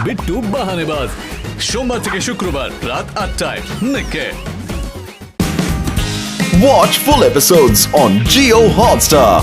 বিট্টু বাহানেবাজ, সোমবার থেকে শুক্রবার রাত 8টায় নিকে। Watch full episodes on Jio Hotstar.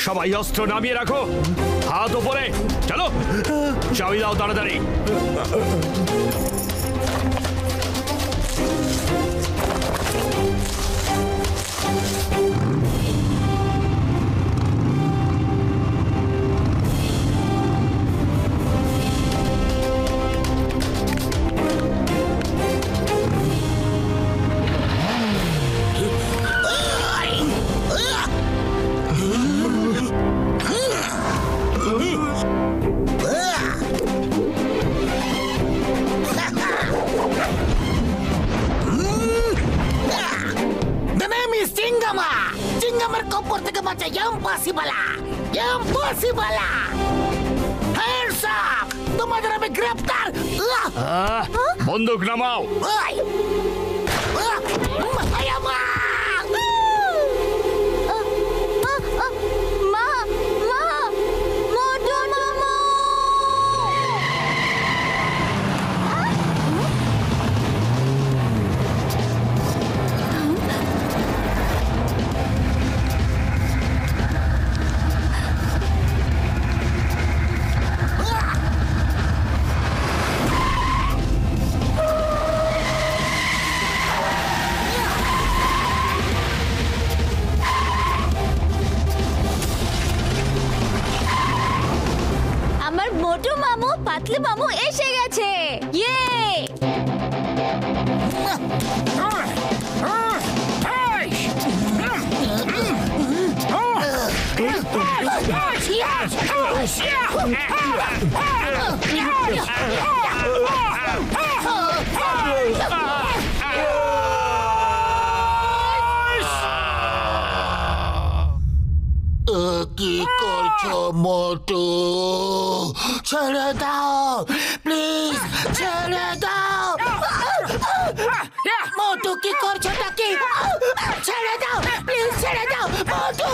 সবাই অস্ত্র নামিয়ে রাখো, হাত উপরে, চলো চাবি দাও তাড়াতাড়ি। চিঙ্গামের কপর থেকে বাঁচা ইম্পসিবল, ইম্পসিবল। হ্যান্ডস আপ, তোমাদের আমি গ্রেফতার। বন্দুক নামাও। আমার মোটু মামু পাতলু মামু এসে গেছে। ইয়ে কি করছো মোটু? ছেড়ে দাও প্লিজ, ছেড়ে দাও। মোটু কি করছো নাকি? ছেড়ে দাও প্লিজ, ছেড়ে দাও মোটু।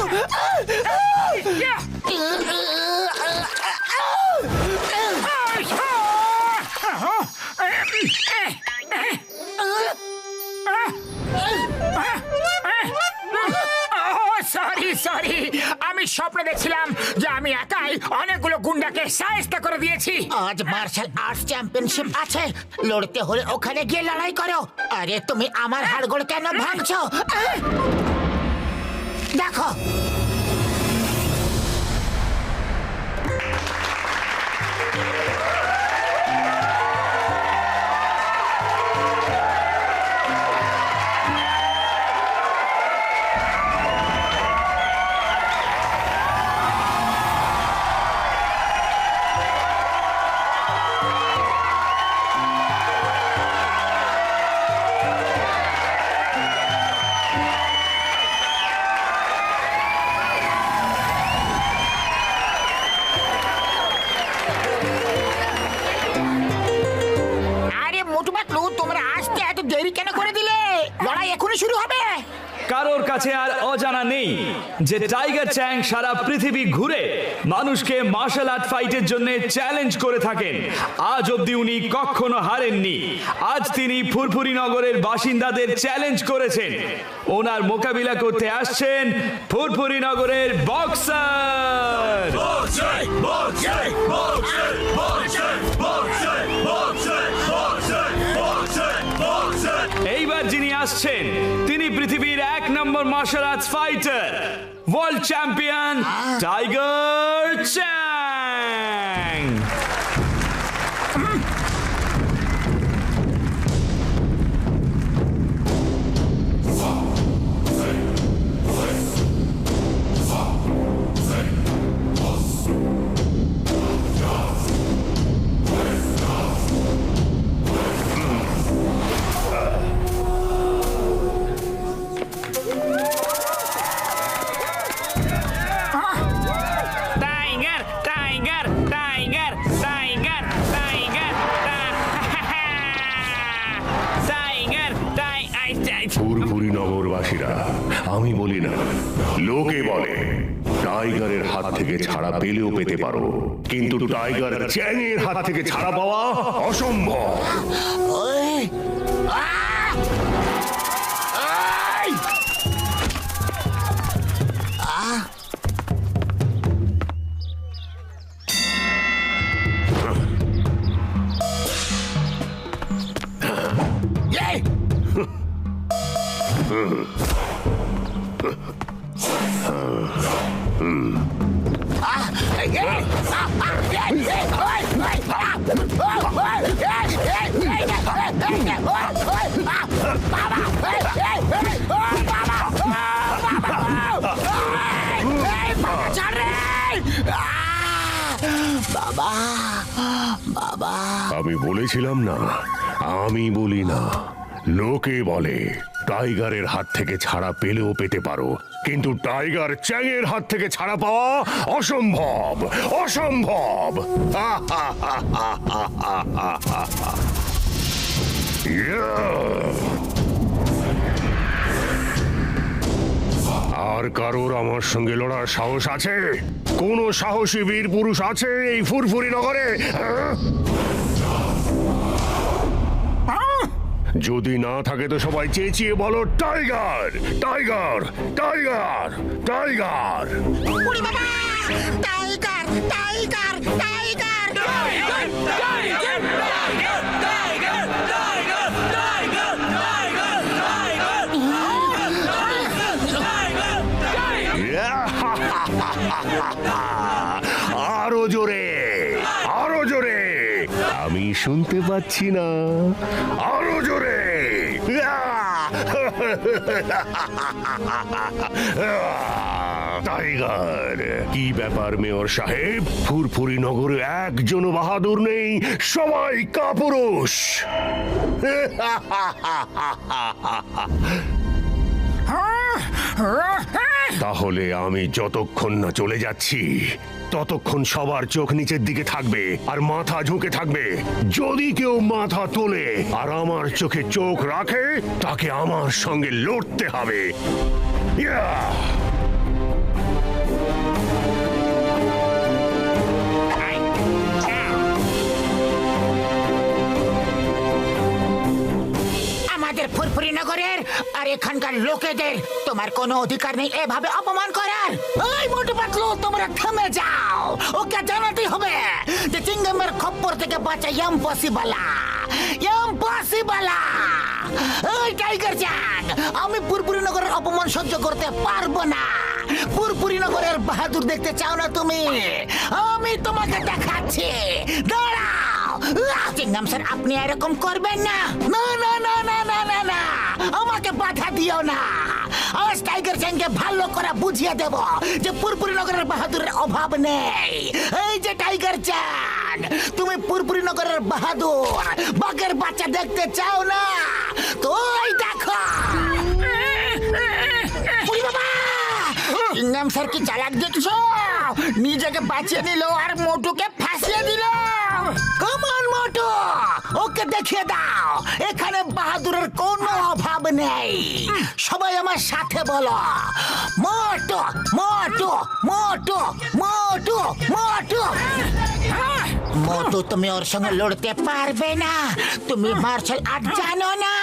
সরি সরি, আমি স্বপ্ন দেখছিলাম যে আমি একাই অনেকগুলো গুন্ডাকে সাহায্য করে দিয়েছি। আজ মার্শাল আর্টস চ্যাম্পিয়নশিপ আছে, লড়তে হলে ওখানে গিয়ে লড়াই করো। আরে তুমি আমার হাড়গোড় কেন ভাঙছো? দেখো দেরি কেন করে দিলে? লড়াই এখনই শুরু হবে। কারোর কাছে আর অজানা নেই যে টাইগার চ্যাং সারা পৃথিবী ঘুরে মানুষকে মার্শাল আর্ট ফাইটের জন্য চ্যালেঞ্জ করে থাকেন। আজ অবধি উনি কখনো হারেননি। আজ তিনি ফুরফুরি নগরের বাসিন্দাদের চ্যালেঞ্জ করেছেন। ওনার মোকাবিলা করতে আসছেন ফুরফুরি নগরের বক্সার। এইবার যিনি আসছেন তিনি পৃথিবীর 1 নম্বর martial arts fighter, world champion tiger Chang. Tiger tiger tiger tiger tiger tiger ফুরফুরি নগরবাসীরা, আমি বলি না, লোকে বলে টাইগারের হাত থেকে ছাড়া পেলেও পেতে পারো, কিন্তু টাইগার চ্যাংয়ের হাত থেকে ছাড়া পাওয়া অসম্ভব। ওই বাবা বাবা, আমি বলেছিলাম না, আমি বলি না, লোকে বলে টাইগারের হাত থেকে ছাড়া পেলেও পেতে পারো, কিন্তু টাইগার চ্যাংয়ের হাত থেকে ছাড়া পাওয়া অসম্ভব, অসম্ভব। আর কারোর আমার সঙ্গে লড়ার সাহস আছে? কোন সাহসী বীর পুরুষ আছে এই ফুরফুরি নগরে? যদি না থাকে তো সবাই চেঁচিয়ে বলো টাইগার টাইগার টাইগার টাইগার। উড়ি বাবা, টাইগার টাইগার টাইগার আরো জোরে, আরো জোরে, আমি শুনতে পাচ্ছি না, আরো জোরে। টাইগার, কি ব্যাপার মেয়র সাহেব? ফুরফুরি নগরে একজন বাহাদুর নেই, সবাই কাপুরুষ। তাহলে আমি যতক্ষণ না চলে যাচ্ছি ততক্ষণ সবার চোখ নিচের দিকে থাকবে আর মাথা ঝুঁকে থাকবে। যদি কেউ মাথা তোলে আর আমার চোখে চোখ রাখে, তাকে আমার সঙ্গে লড়তে হবে। আমাদের ফুরফুরি নগরের আর এখানকার লোকেদের তোমার কোনো অধিকার নেই এভাবে অপমান করার। ওই মোটু পাতলু, তোমরা থেমে যাও। ওকে জানাতেই হবে যে চিংগামের খপ্পর থেকে বাঁচা ইম্পসিবল, ইম্পসিবল। ওই টাইগার চ্যাং, আমি ফুরফুরি নগরের অপমান সহ্য করতে পারবো না। ফুরফুরি নগরের বাহাদুর দেখতে চাও না তুমি? আমি তোমাকে দেখাচ্ছি, দাঁড়াও। চিংগাম স্যার, আপনি এরকম করবেন না। না না না না না না না, আমাকে বাধা দিও না। আজ টাইগার চ্যাংকে ভালো করে বুঝিয়ে দেব যে ফুরফুরি নগরের বাহাদুরের অভাব নেই। এই যে টাইগার চ্যাং, তুমি ফুরফুরি নগরের বাহাদুর বাঘের বাচ্চা দেখতে চাও না? তো এই দেখো। ওই বাবা, চিংগাম স্যার কি চালাক দেখছো? নিজেকে বাঁচিয়ে নিল আর মোটুকে ফাঁসিয়ে দিল। কমান মোটু, ওকে দেখিয়ে দাও এখানে বাহাদুরের কোনো অভাব নেই। সবাই আমার সাথে বলো, মোটু মোটু মোটু মোটু মোটু। মোটু, তুমি ওর সঙ্গে লড়তে পারবে না, তুমি মার্শাল আর্ট জানো না।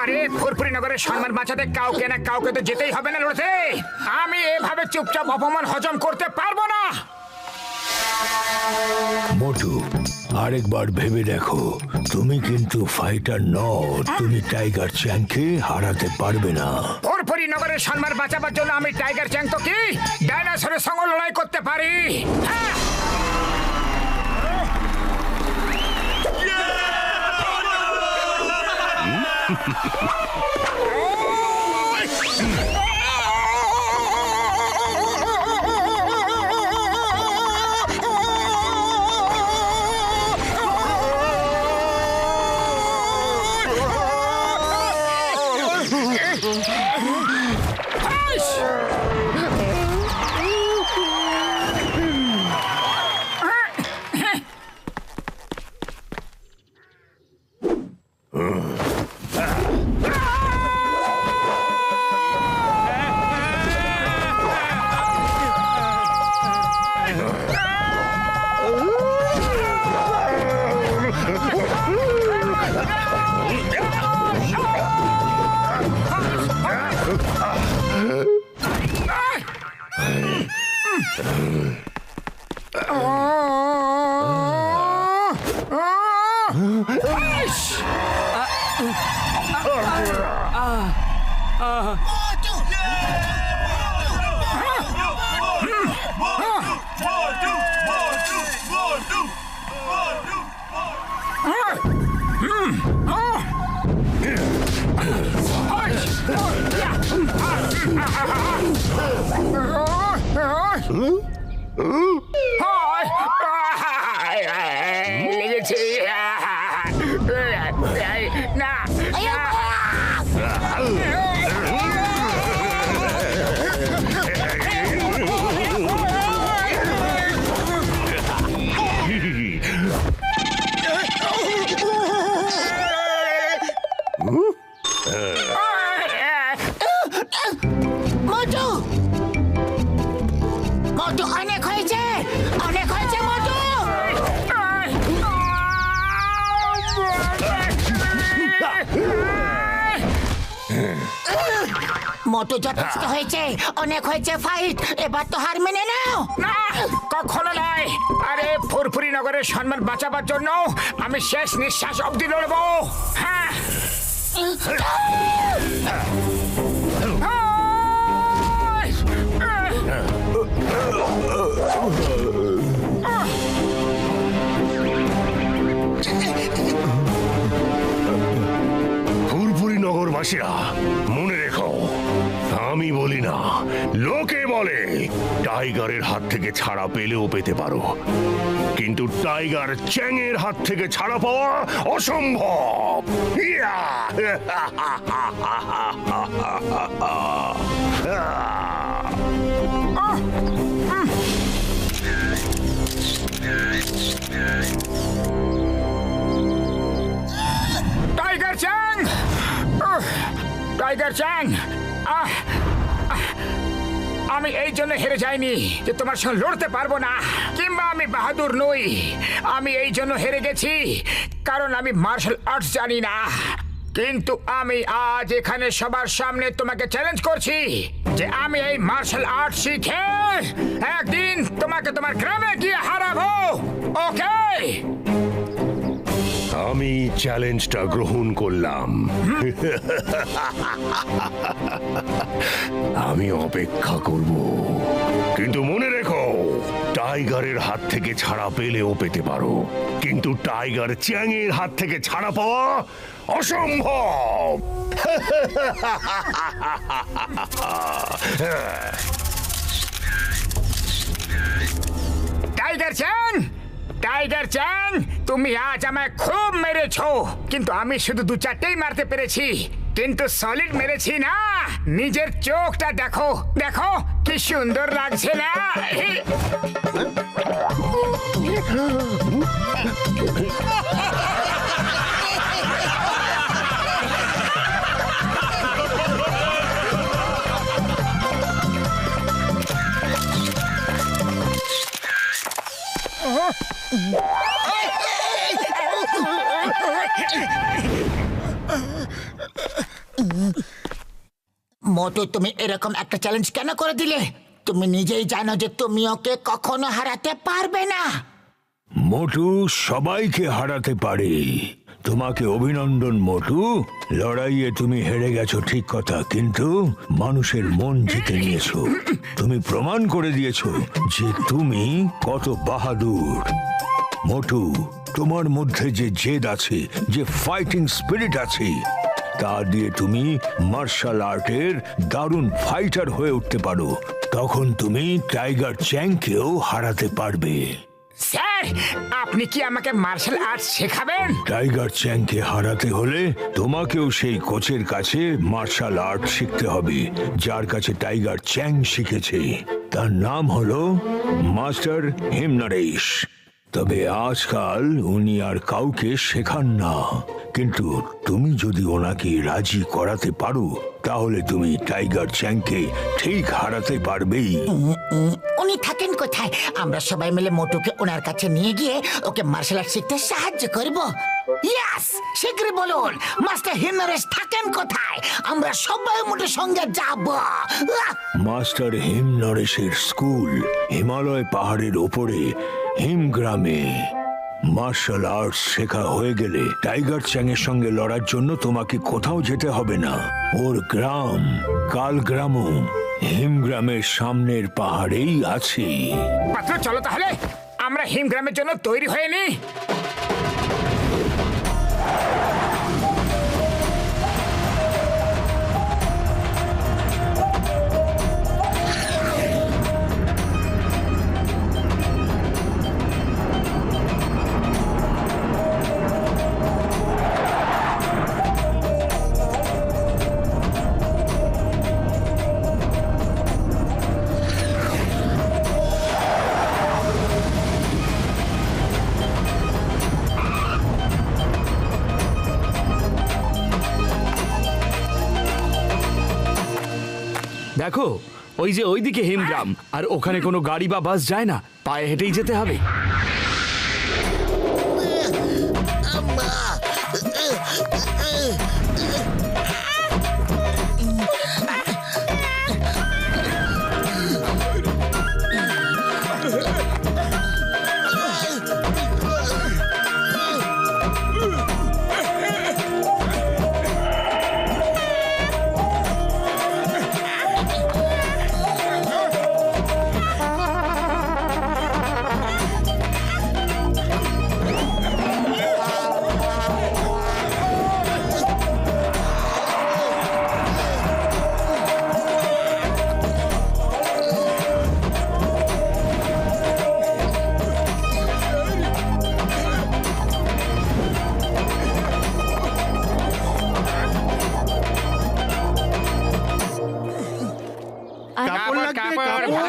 আরে ফুরফুরি নগরের সম্মান বাঁচাতে কাউকে না কাউকে তো যেতেই হবে না লড়তে। আমি এভাবে চুপচাপ অপমান হজম করতে পারবো না। মোটু, আরেকবার ভেবে দেখো, তুমি কিন্তু ফাইটার নও। তুমি টাইগার চ্যাংকে হারাতে পারবে না। ফুরফুরি নগরের সম্মান বাঁচাবার জন্য আমি টাইগার চ্যাং তো কি ডাইনোসরের সঙ্গে লড়াই করতে পারি। লেগেছে না মোটু মোটু অনেক হয়েছে মোটু। মোটু যথেষ্ট হয়েছে, অনেক হয়েছে ফাইট, এবার তো হার মেনে নাও। না কখনো নয়। আরে ফুরফুরি নগরের সম্মান বাঁচাবার জন্য আমি শেষ নিঃশ্বাস অবধি লড়বো। হ্যাঁ ফুরফুরি নগরবাসীরা মনে রেখো, আমি বলি না, লোকে বলে টাইগারের হাত থেকে ছাড়া পেলেও পেতে পারো, কিন্তু টাইগার চ্যাংয়ের হাত থেকে ছাড়া পাওয়া অসম্ভব। ইয়া! টাইগার চ্যাং, টাইগার চ্যাং, আমি এই জন্য হেরে যাইনি যে তোমার সঙ্গে লড়তে পারবো না, কিংবা আমি বাহাদুর নই। আমি এই জন্য হেরে গেছি কারণ আমি মার্শাল আর্টস জানি না। কিন্তু আমি আজ এখানে সবার সামনে তোমাকে চ্যালেঞ্জ করছি যে আমি এই মার্শাল আর্ট শিখে একদিন তোমাকে তোমার গ্রামে গিয়ে হারাবো। ওকে? আমি চ্যালেঞ্জটা গ্রহণ করলাম। আমি অপেক্ষা করব, কিন্তু মনে রেখো, টাইগারের হাত থেকে ছাড়া পেলেও পেতে পারো, কিন্তু টাইগার চ্যাংয়ের হাত থেকে ছাড়া পাওয়া অসম্ভব। টাইগার চ্যাং, টাইগার চ্যাং, তুমি আজ আমায় খুব মেরেছো, কিন্তু আমি শুধু 2-4টেই মারতে পেরেছি, কিন্তু সলিড মেরেছি না। নিজের চোখটা দেখো, দেখো কি সুন্দর লাগছে না? মোটু, তুমি এরকম একটা চ্যালেঞ্জ কেন করে দিলে? তুমি নিজেই জানো যে তুমি ওকে কখনো হারাতে পারবে না। মোটু সবাইকে হারাতে পারে। তোমাকে অভিনন্দন মোটু, লড়াইয়ে তুমি হেরে গেছো ঠিক কথা, কিন্তু মানুষের মন জিতে নিয়েছো। তুমি প্রমাণ করে দিয়েছো যে তুমি কত বাহাদুর। মোটু, তোমার মধ্যে যে জেদ আছে, যে ফাইটিং স্পিরিট আছে, তা দিয়ে তুমি মার্শাল আর্টের দারুণ ফাইটার হয়ে উঠতে পারো। তখন তুমি টাইগার চ্যাংকেও হারাতে পারবে। স্যার, আপনি কি আমাকে মার্শাল আর্টস শেখাবেন? টাইগার চ্যাংকে হারাতে হলে তোমাকেও সেই কোচের কাছে মার্শাল আর্ট শিখতে হবে, যার কাছে টাইগার চ্যাং শিখেছে। তার নাম হলো মাস্টার হিমনারেশ। তবে আজকাল উনি আর কাউকে শেখান না, কিন্তু তুমি যদি ওনাকে রাজি করাতে পারো তাহলে তুমি টাইগার চ্যাংকে ঠিক হারাতে পারবেই। উনি থাকেন কোথায়? আমরা সবাই মিলে মোটুকে ওনার কাছে নিয়ে গিয়ে ওকে মার্শাল আর্ট শিখতে সাহায্য করব। ইয়েস, শীঘ্রই বলুন মাস্টার হিমনারেশ থাকেন কোথায়? আমরা সবাই মোটুর সঙ্গে যাব। মাস্টার হিমনারেশের স্কুল হিমালয় পাহাড়ের ওপরে হিমগ্রামে। মার্শাল আর্টস শেখা হয়ে গেলে টাইগার চ্যাংয়ের সঙ্গে লড়ার জন্য তোমাকে কোথাও যেতে হবে না। ওর গ্রাম কালগ্রামও হিমগ্রামের সামনের পাহাড়েই আছে। পাত্র, চলো তাহলে আমরা হিমগ্রামের জন্য তৈরি হয়ে নি। দেখো, ওই যে ওইদিকে হিমগ্রাম, আর ওখানে কোনো গাড়ি বা বাস যায় না, পায়ে হেঁটেই যেতে হবে।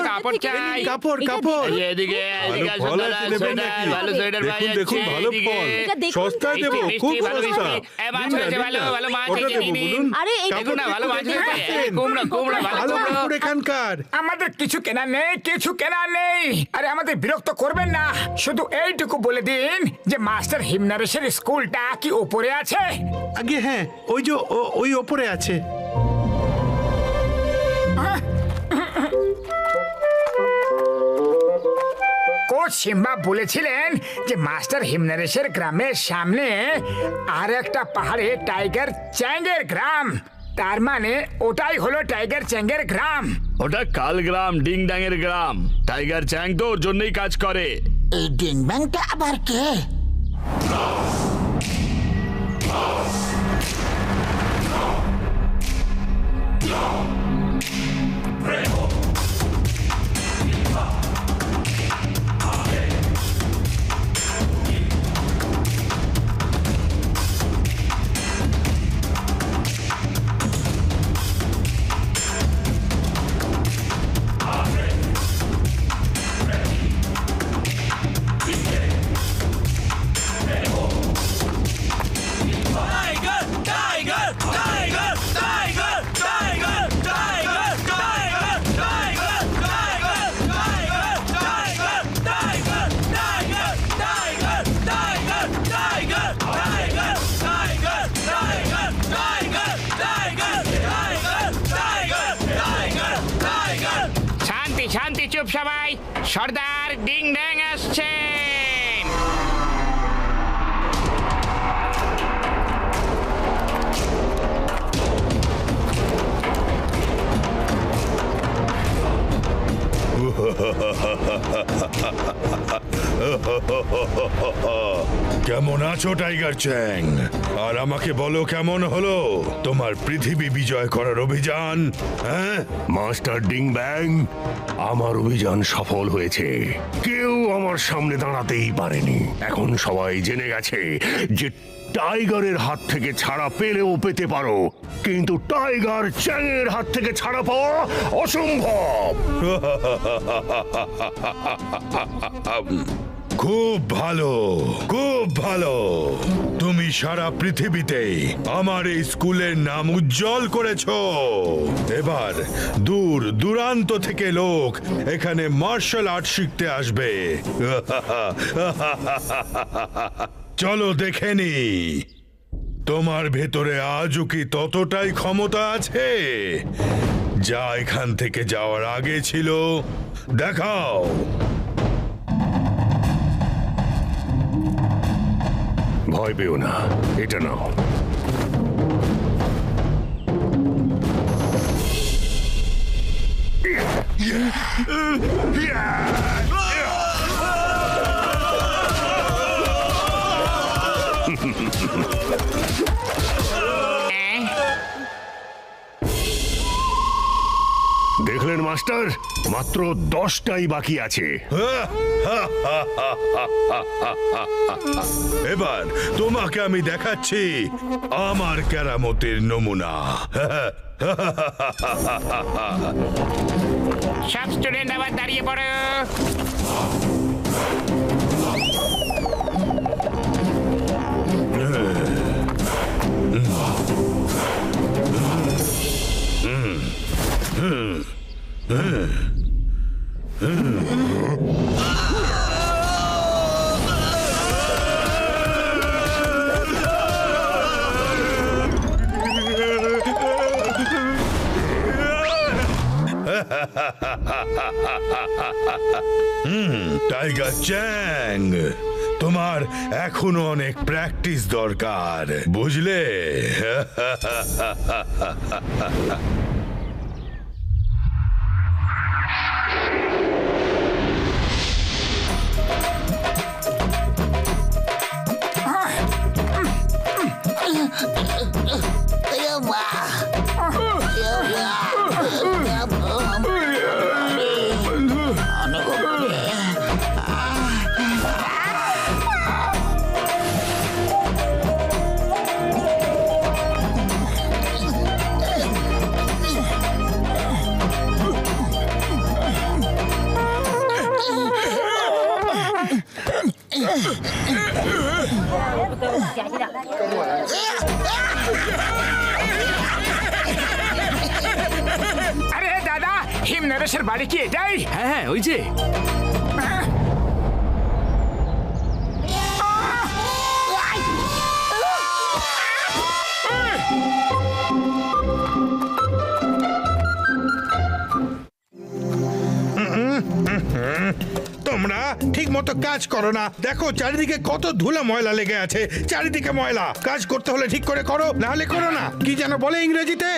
কাপড় চাই, কাপড় কাপড় এদিকে এদিকে আসুন দাদা, সোয়েটার ভালো সোয়েটার পাওয়া যাচ্ছে। দেখুন ভালো ফল, সস্তায় দেবো, খুব সস্তা। মাছ হয়েছে ভালো ভালো মাছ হয়েছে, নিন। আরে দেখুন না, ভালো মাছ হয়েছে, কুমড়ো কুমড়ো ভালো কুমড়ো। এখানকার আমাদের কিছু কেনা নেই, কিছু কেনা নেই। আরে আমাদের বিরক্ত করবেন না, শুধু এইটুকু বলে দিন যে মাস্টার হিমনারেশের স্কুলটা কি ওপরে আছে? আগে হ্যাঁ, ওই যে ওই ওপরে আছে। কোচ সিম্বা বলেছিলেন যে মাস্টার হিমনারেশের গ্রামের সামনে আর একটা পাহাড়ে টাইগার চ্যাংয়ের গ্রাম। তার মানে ওটাই হলো টাইগার চ্যাংয়ের গ্রাম। ওটা কালগ্রাম, ডিং ডাঙের গ্রাম। টাইগার চ্যাং তো ওর জন্যই কাজ করে। এই ডিং ব্যাংটা আবার কে? শান্তি, চুপ সবাই। সর্দার ডিং ড্যাং আসছেন। কেমন আছো টাইগার চ্যাং? আর আমাকে বলো কেমন হলো তোমার পৃথিবী বিজয় করার অভিযান? হ্যাঁ মাস্টার ডিং ব্যাং, আমার অভিযান সফল হয়েছে। কেউ আমার সামনে দাঁড়াতেই পারেনি। এখন সবাই জেনে গেছে যে টাইগারের হাত থেকে ছাড়া পেলেও পেতে পারো, কিন্তু টাইগার চ্যাংয়ের হাত থেকে ছাড়া পাওয়া অসম্ভব। খুব ভালো, খুব ভালো। তুমি সারা পৃথিবীতে আমার এই স্কুলের নাম উজ্জ্বল করেছো। এবার দূর দূরান্ত থেকে লোক এখানে মার্শাল আর্ট শিখতে আসবে। চলো দেখে নি তোমার ভেতরে আজও কি ততটাই ক্ষমতা আছে যা এখান থেকে যাওয়ার আগে ছিল। দেখাও। ভয় পেও না, এটা নাও। দেখলেন মাস্টার, মাত্র 10টাই বাকি আছে। এবার তোমাকে আমি দেখাচ্ছি আমার কেরামতের নমুনা। সব স্টুডেন্ট আবার দাঁড়িয়ে পড়ো। টাইগার চ্যাং, তোমার এখনো অনেক প্র্যাকটিস দরকার, বুঝলে? আরে দাদা, হিম নরেশের বাড়ি কি এটাই? হ্যাঁ হ্যাঁ, ওই যে। তোমরা ঠিক মতো কাজ করো না। দেখো চারিদিকে কত ধুলো ময়লা লেগে আছে। চারিদিকে ময়লা। কাজ করতে হলে ঠিক করে করো, না হলে করো না। কি যেন বলে ইংরেজিতে?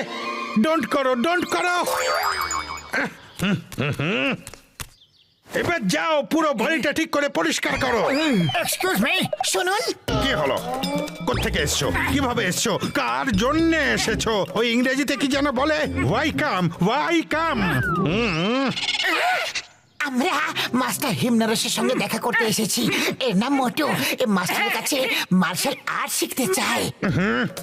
ডোন্ট করো, ডোন্ট করো। এবার যাও, পুরো বাড়িটা ঠিক করে পরিষ্কার করো। এক্সকিউজ মি, শুনুন, কি হলো? কোত্থেকে এসছো? কিভাবে এসছো? কার জন্য এসেছো? ওই ইংরেজিতে কি যেন বলে? ওয়াই কাম, ওয়াই কাম। আমরা মাস্টার হিমনরেশের সঙ্গে দেখা করতে এসেছি। এর নাম মোটু। এই মাস্টারের কাছে মার্শাল আর্ট শিখতে চাই।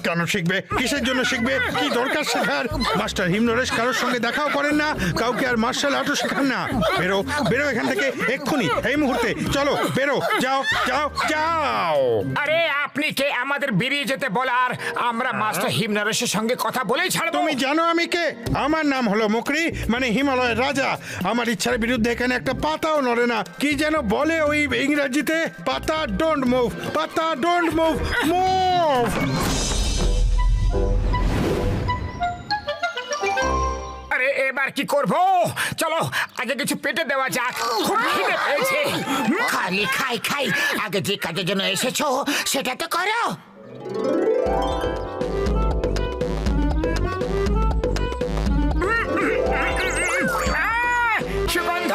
কেন শিখবে? কিসের জন্য শিখবে? কি দরকার শেখার? মাস্টার হিমনরেশ কারোর সঙ্গে দেখাও করেন না, কাউকে আর মার্শাল আর্টও শেখান না। বেরো, বেরো এখান থেকে এক্ষুনি, এই মুহূর্তে। চলো বেরো, যাও যাও যাও। আরে আপনি কে আমাদের বেরিয়ে যেতে বলার? আমরা মাস্টার হিম নরেশের সঙ্গে কথা বলেই ছাড়বো। তুমি জানো আমি কে? আমার নাম হলো মুকরি, মানে হিমালয়ের রাজা। আমার ইচ্ছার বিরুদ্ধে এখানে একটা পাতাও নড়ে না। কি যেন বলে ওই ইংরেজিতে? পাতা ডোন্ট মুভ, পাতা ডোন্ট মুভ, মুভ। আরে এবার কি করব? চলো আগে কিছু পেটে দেওয়া যাক, খুব খিদে পেয়েছে। খালি খাই খাই। আগে যে কাজের জন্য এসেছো সেটা তো করো। সুগন্ধ!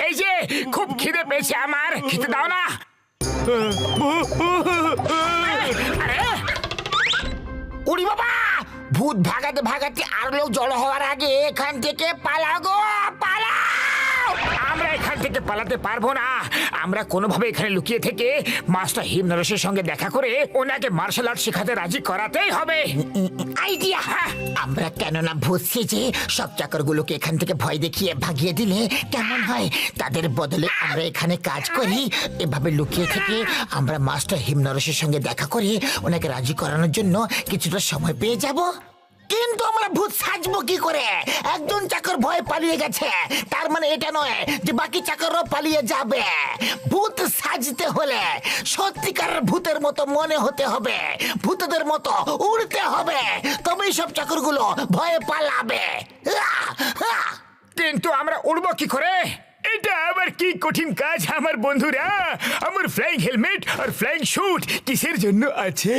এই যে খুব খিদে পেয়েছে আমার, খেতে দাও না। আরে উড়ি বাবা, ভূত ভাগাতে ভাগাতে আর লোক জড়ো হওয়ার আগে এখান থেকে পালাও গো, পালাও। আমরা এখান থেকে পালাতে পারবো না। আমরা কোনোভাবে এখানে লুকিয়ে থেকে মাস্টার হিমনরেশের সঙ্গে দেখা করে ওনাকে মার্শাল আর্ট শেখাতে রাজি করাতেই হবে। আইডিয়া। আমরা কেননা ভূত সেজে সব চাকরগুলোকে এখান থেকে ভয় দেখিয়ে ভাগিয়ে দিলে কেমন হয়? তাদের বদলে আমরা এখানে কাজ করি। এভাবে লুকিয়ে থেকে আমরা মাস্টার হিমনরেশের সঙ্গে দেখা করে ওনাকে রাজি করানোর জন্য কিছুটা সময় পেয়ে যাব। কিন্তু আমরা ভূত সাজবো কি করে? একজন চাকর ভয় পালিয়ে গেছে, তার মানে এটা নয় যে বাকি চাকরও পালিয়ে যাবে। ভূত সাজতে হলে সত্যিকার ভূতের মতো মনে হতে হবে, ভূতদের মতো উড়তে হবে, তবেই সব চাকরগুলো ভয়ে পালাবে। কিন্তু আমরা উড়বো কি করে? এটা আবার কি কঠিন কাজ আমার বন্ধুরা। আমার flying helmet are flying shoot কিসের জন্য আছে?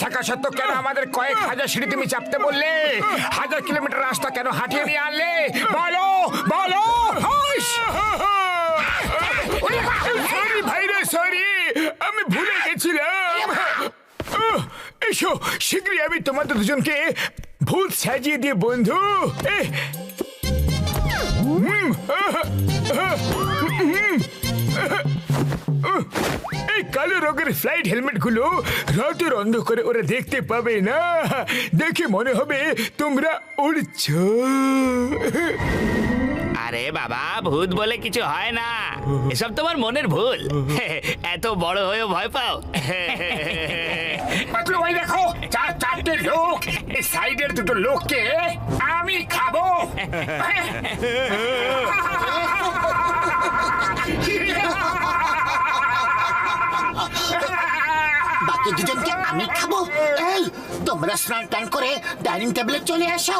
থাকা সত্ত্বেও কেন আমাদের কয়েক হাজার সিঁড়ি তুমি চাপতে বললে? 1000 কিলোমিটার রাস্তা কেন হাঁটিয়ে নিয়ে আনলে? বলো বলো। সরি ভাইরে, সরি, আমি ভুলে গেছিলাম। এসো শীঘ্রই আমি তোমাদের দুজনকে ভূত সাজিয়ে দিয়ে বন্ধু। এই কালো রঙের ফ্লাইট হেলমেট গুলো রাতের অন্ধকারে ওরা দেখতে পাবে না, দেখে মনে হবে তোমরা উড়ছো। আরে বাবা, ভূত বলে কিছু হয় না, এসব তোমার মনের ভুল। এত বড় হয়েও ভয় পাও? পাতলু ভাই দেখো, 4-4টে লোক, এই সাইডের দুটো লোককে আমি খাবো। বাকি দুজনকে আমি খাবো। এই তোমরা স্নান টান করে ডাইনিং টেবিলে চলে আসো।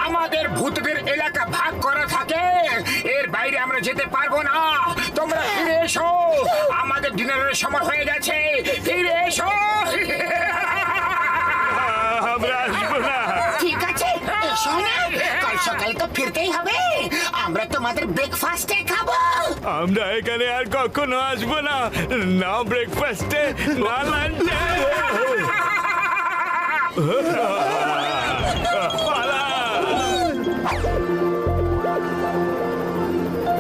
আমাদের ভূতদের এলাকা ভাগ করা থাকে, এর বাইরে আমরা যেতে পারবো না। তোমরা ফিরে এসো, আমাদের ডিনারের সময় হয়ে গেছে, ফিরে এসো। আমরা আসবো না। ঠিক আছে, এসো না, কাল সকালে তো ফিরতেই হবে। আমরা তোমাদের ব্রেকফাস্টে খাবো। আমরা এখানে আর কখনো আসবো না, না ব্রেকফাস্টে, না লাঞ্চে।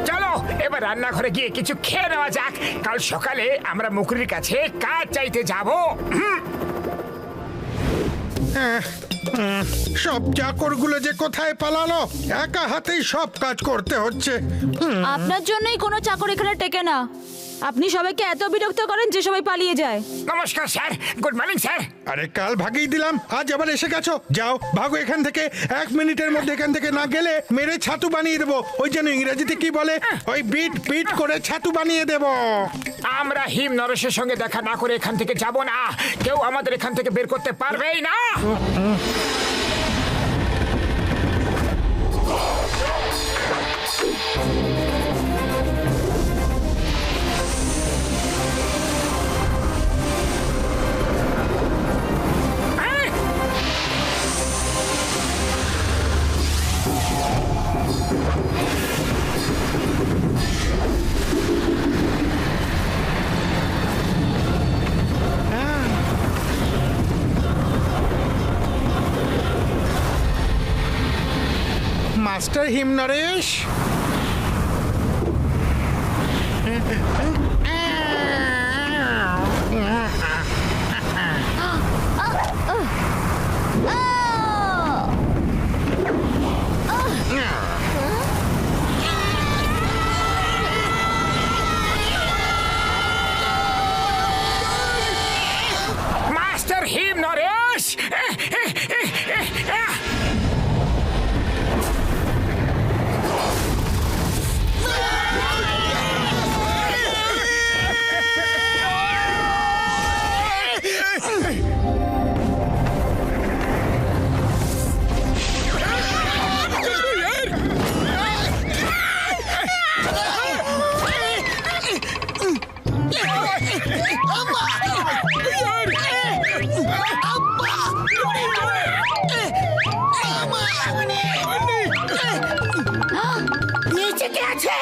চলো এবার রান্নাঘরে গিয়ে কিছু খেয়ে নেওয়া যাক, কাল সকালে আমরা মুকুরির কাছে কাজ চাইতে যাবো। সব চাকরগুলো যে কোথায় পালালো, একা হাতেই সব কাজ করতে হচ্ছে। আপনার জন্যই কোনো চাকর এখানে টেকে না। আপনি সবাইকে এত বিরক্ত করেন যে সবাই পালিয়ে যায়। নমস্কার স্যার, গুড মর্নিং স্যার। আরে কাল ভাগিয়ে দিলাম, আজ আবার এসে গেছো। যাও ভাগো এখান থেকে, 1 মিনিটের মধ্যে এখান থেকে না গেলে মেরে ছাতু বানিয়ে দেবো। ওই যেন ইংরেজিতে কি বলে, ওই বিট বিট করে ছাতু বানিয়ে দেবো। আমরা হিম নরেশের সঙ্গে দেখা না করে এখান থেকে যাব না। কেউ আমাদের এখান থেকে বের করতে পারবেই না। মাস্টার হিমনরেশ, মাস্টার হিম নরেশ, নিচে কে আছে?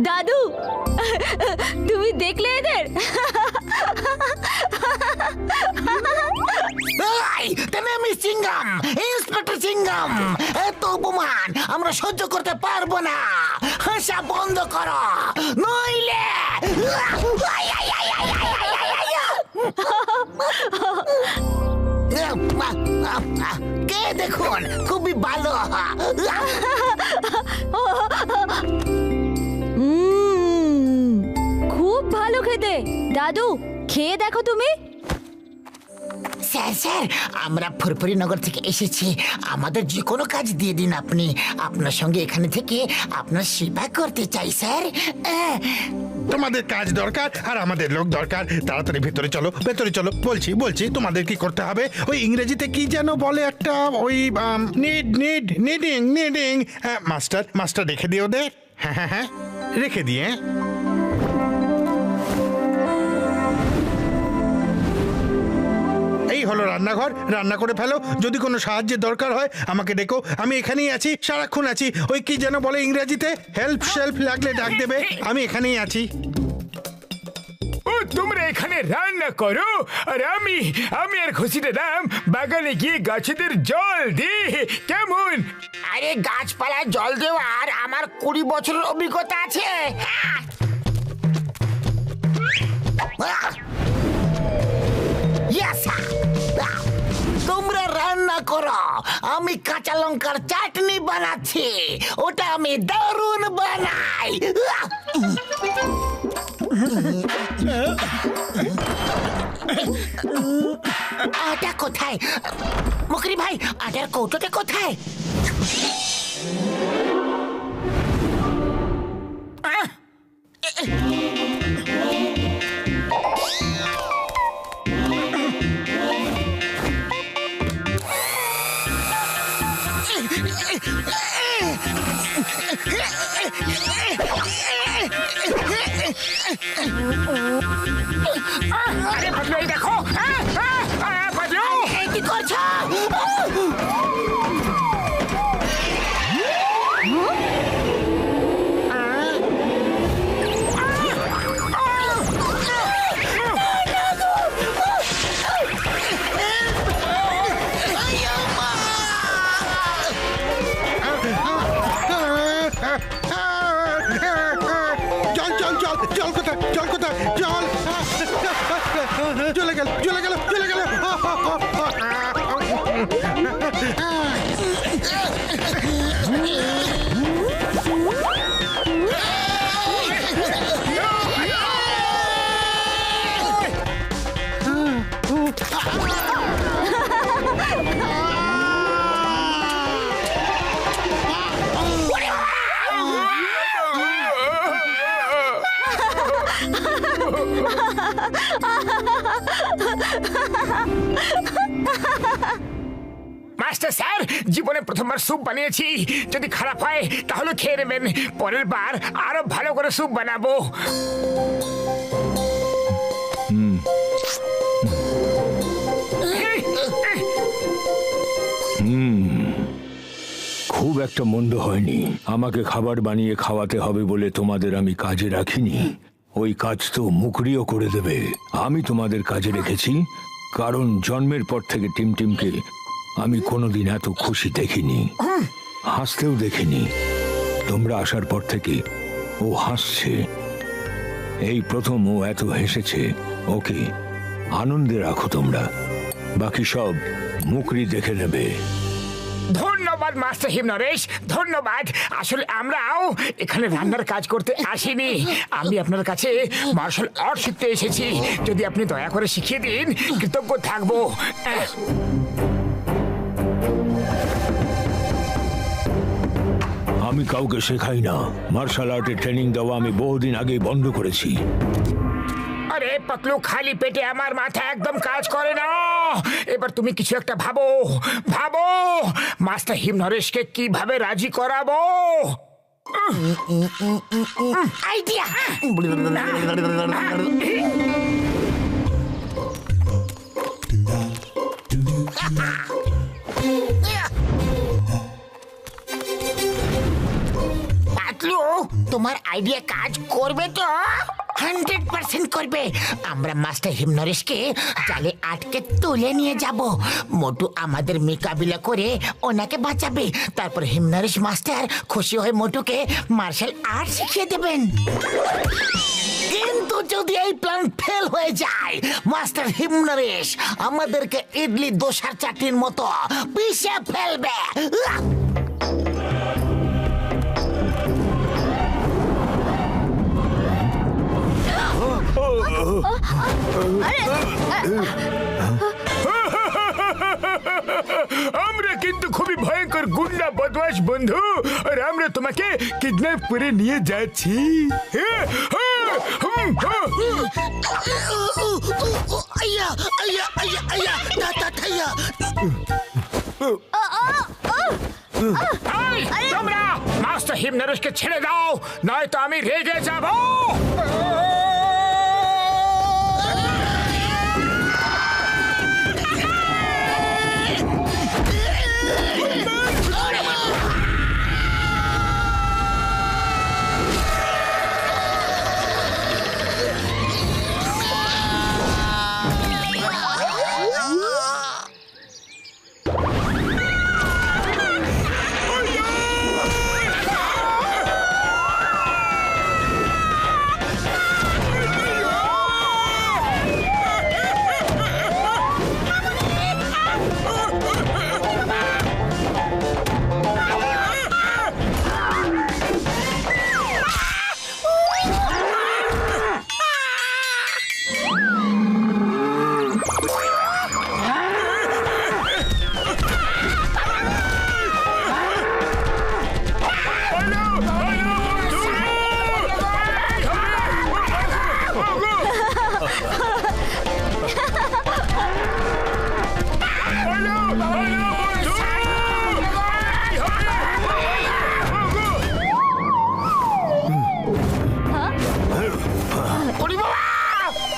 দাদু তুমি দেখলে এদের? মিস সিংগাম, ইন্সপেক্টর সিংগাম, এত অপমান আমরা সহ্য করতে পারবো না। হাসা বন্ধ করো, নইলে কে দেখুন, খুবই ভালো। খুব ভালো খেতে। দাদু খেয়ে দেখো তুমি। স্যার স্যার, আমরা ফুরফুরি নগর থেকে এসেছি, আমাদের যে কোনো কাজ দিয়ে দিন আপনি। আপনার সঙ্গে এখানে থেকে আপনার সেবা করতে চাই স্যার। তোমাদের কাজ দরকার আর আমাদের লোক দরকার। তাড়াতাড়ি ভেতরে চলো, ভেতরে চলো। বলছি বলছি তোমাদের কি করতে হবে? ওই ইংরেজিতে কি যেন বলে একটা, ওই নিডিং। মাস্টার মাস্টার রেখে দিও দে। হ্যাঁ হ্যাঁ হ্যাঁ, রেখে দিয়ে। এই হলো রান্নাঘর, রান্না করে ফেলো। যদি কোনো সাহায্যের দরকার হয় আমাকে ডেকো, আমি এখানেই আছি, সারাক্ষণ আছি। ওই কি যেন বলে ইংরেজিতে, হেল্প শেল্প লাগলে ডাক দেবে, আমি এখানেই আছি। ও তোমরা এখানে রান্না করো আর আমি আর খুশিতে দাম বাগানে গিয়ে গাছেদের জল দি, কেমন? আরে গাছপালায় জল দেওয়ার আমার 20 বছরের অভিজ্ঞতা আছে। তোমরা রান্না করো, আমি কাঁচা লঙ্কার চাটনি বানাচ্ছি, ওটা আমি দারুণ বানাই। আটা কোথায় মুকরি ভাই? আটার কৌটোটা কোথায়? আরে বদলু, এই দেখো। বদলু কি করছো? জল কোথায়? জল কোথায়? জল চলে গেল, চলে গেল, চলে গেল। মাস্টার স্যার, জীবনে প্রথমবার স্যুপ বানিয়েছি, যদি খারাপ হয় তাহলে খেয়ে নেবেন, পরের বার আরো ভালো করে স্যুপ বানাবো। খুব একটা মন্দ হয়নি। আমাকে খাবার বানিয়ে খাওয়াতে হবে বলে তোমাদের আমি কাজে রাখিনি। ওই কাজ তো মুকরিও করে দেবে। আমি তোমাদের কাজে রেখেছি কারণ জন্মের পর থেকে টিমটিমকে আমি কোনোদিন এত খুশি দেখিনি, হাসতেও দেখিনি। তোমরা আসার পর থেকে ও হাসছে, এই প্রথম ও এত হেসেছে। ওকে আনন্দে রাখো তোমরা, বাকি সব মুকরি দেখে নেবে। ধন্যবাদ মাস্টার হিমনরেশ, ধন্যবাদ। আসলে আমরাও এখানে রান্নার কাজ করতে আসিনি, আমি আপনার কাছে মার্শাল আর্ট শিখতে এসেছি। যদি আপনি দয়া করে শিখিয়ে দিন, কৃতজ্ঞ থাকবো। আমি কাউকে শেখাই না, মার্শাল আর্টের ট্রেনিং দেওয়া আমি বহুদিন আগেই বন্ধ করেছি। আরে পাতলু, খালি পেটে আমার মাথা একদম কাজ করে না। এবার তুমি কিছু একটা ভাবো, ভাবো মাস্টার হিমনরেশকে কিভাবে রাজি করাবো। আইডিয়া! পাতলু, তোমার আইডিয়া কাজ করবে তো? 100% করবে। আমরা মাস্টার হিমনরেশকে জালে আটকে তুলে নিয়ে যাব। মোটু আমাদের মোকাবিলা করে ওনাকে বাঁচাবে। তারপর হিমনরেশ মাস্টার খুশি হয়ে মোটুকে মার্শাল আর্ট শিখিয়ে দেবেন। কিন্তু যদি এই প্ল্যান ফেল হয়ে যায়, মাস্টার হিমনরেশ আমাদেরকে ইডলি দোসার চাটনির মতো পিষে ফেলবে। আমরা কিন্তু খুবই ভয়ঙ্কর গুন্ডা বদমাশ বন্ধু, আর আমরা তোমাকে কিডন্যাপ করে নিয়ে যাচ্ছি। আইয়া আইয়া আইয়া আইয়া দাদা থাইয়া। তোমরা মাস্টার হিমনরেশকে ছেড়ে দাও, নয়তো আমি রেগে যাব।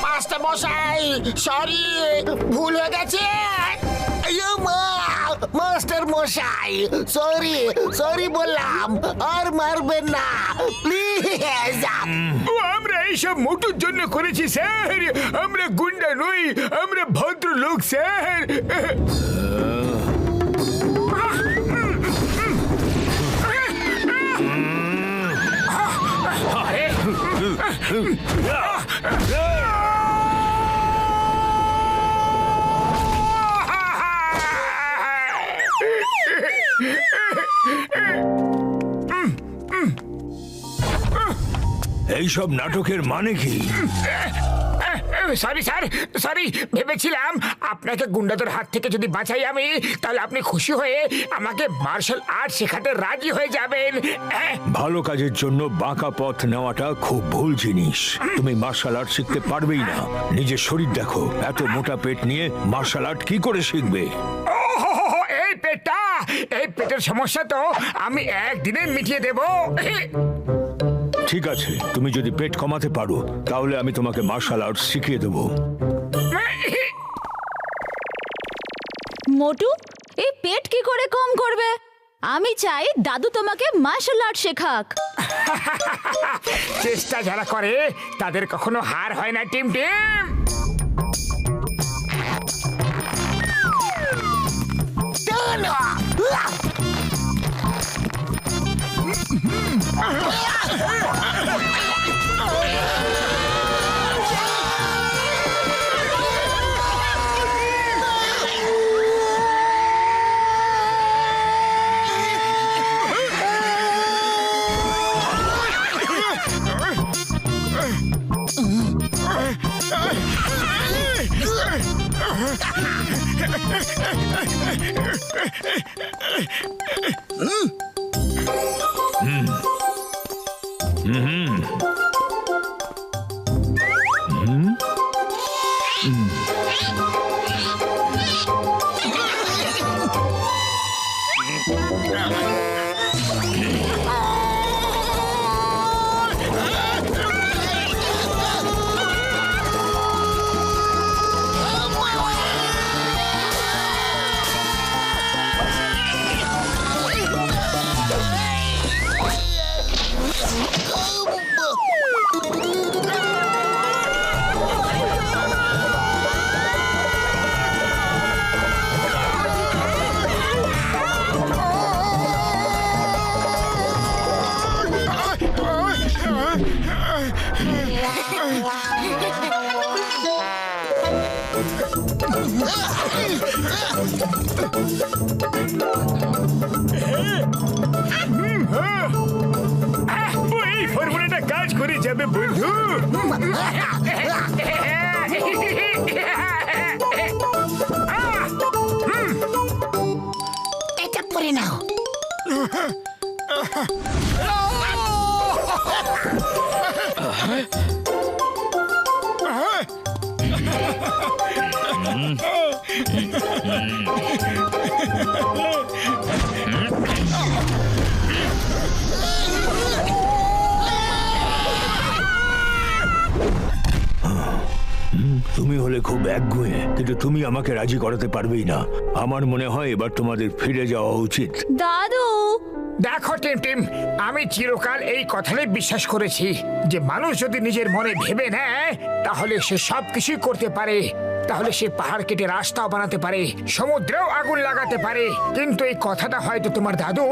মাস্টার মশাই, সরি, ভুল হয়ে গেছে। মাস্টার মশাই, সরি সরি বললাম, আর মারবেন না প্লিজ। আমরা এইসব মোটুর জন্য করেছি স্যার, আমরা গুন্ডা নই, আমরা ভদ্রলোক স্যার। এইসব নাটকের মানে কি? Sorry sir, sorry. ভেবেছিলাম আপনাকে গুন্ডাদের হাত থেকে যদি বাঁচাই আমি, তাহলে আপনি খুশি হয়ে আমাকে মার্শাল আর্ট শেখাতে রাজি হয়ে যাবেন। ভালো কাজের জন্য বাঁকা পথ নেওয়াটা খুব ভুল জিনিস। তুমি মার্শাল আর্ট শিখতে পারবেই না। নিজের শরীর দেখো, এত মোটা পেট নিয়ে মার্শাল আর্ট কি করে শিখবে? এই পেটটা, এই পেটের সমস্যা তো আমি একদিনে মিটিয়ে দেব। ঠিক আছে, তুমি যদি পেট কমাতে পারো তাহলে আমি তোমাকে মার্শাল আর্ট শিখিয়ে দেবো। মোটু, এই পেট কি করে কম করবে? আমি চাই দাদু তোমাকে মার্শাল আর্ট শেখাক। চেষ্টা যারা করে তাদের কখনো হার হয় না টিম টিম। এই ফর্মুলাটা কাজ করে যাবে বন্ধু। এটা পরে নাও। তুমি হলে খুব একগুঁয়ে, কিন্তু তুমি আমাকে রাজি করাতে পারবেই না। আমার মনে হয় এবার তোমাদের ফিরে যাওয়া উচিত। দাদু, দেখো টিম, আমি চিরকাল এই কথাটাই বিশ্বাস করেছি যে মানুষ যদি নিজের মনে ভেবে নেয় তাহলে সে সবকিছুই করতে পারে। তাহলে সে পাহাড় কেটে রাস্তাও বানাতে পারে, সমুদ্রেও আগুন লাগাতে পারে। কিন্তু এই কথাটা হয়তো তোমার দাদু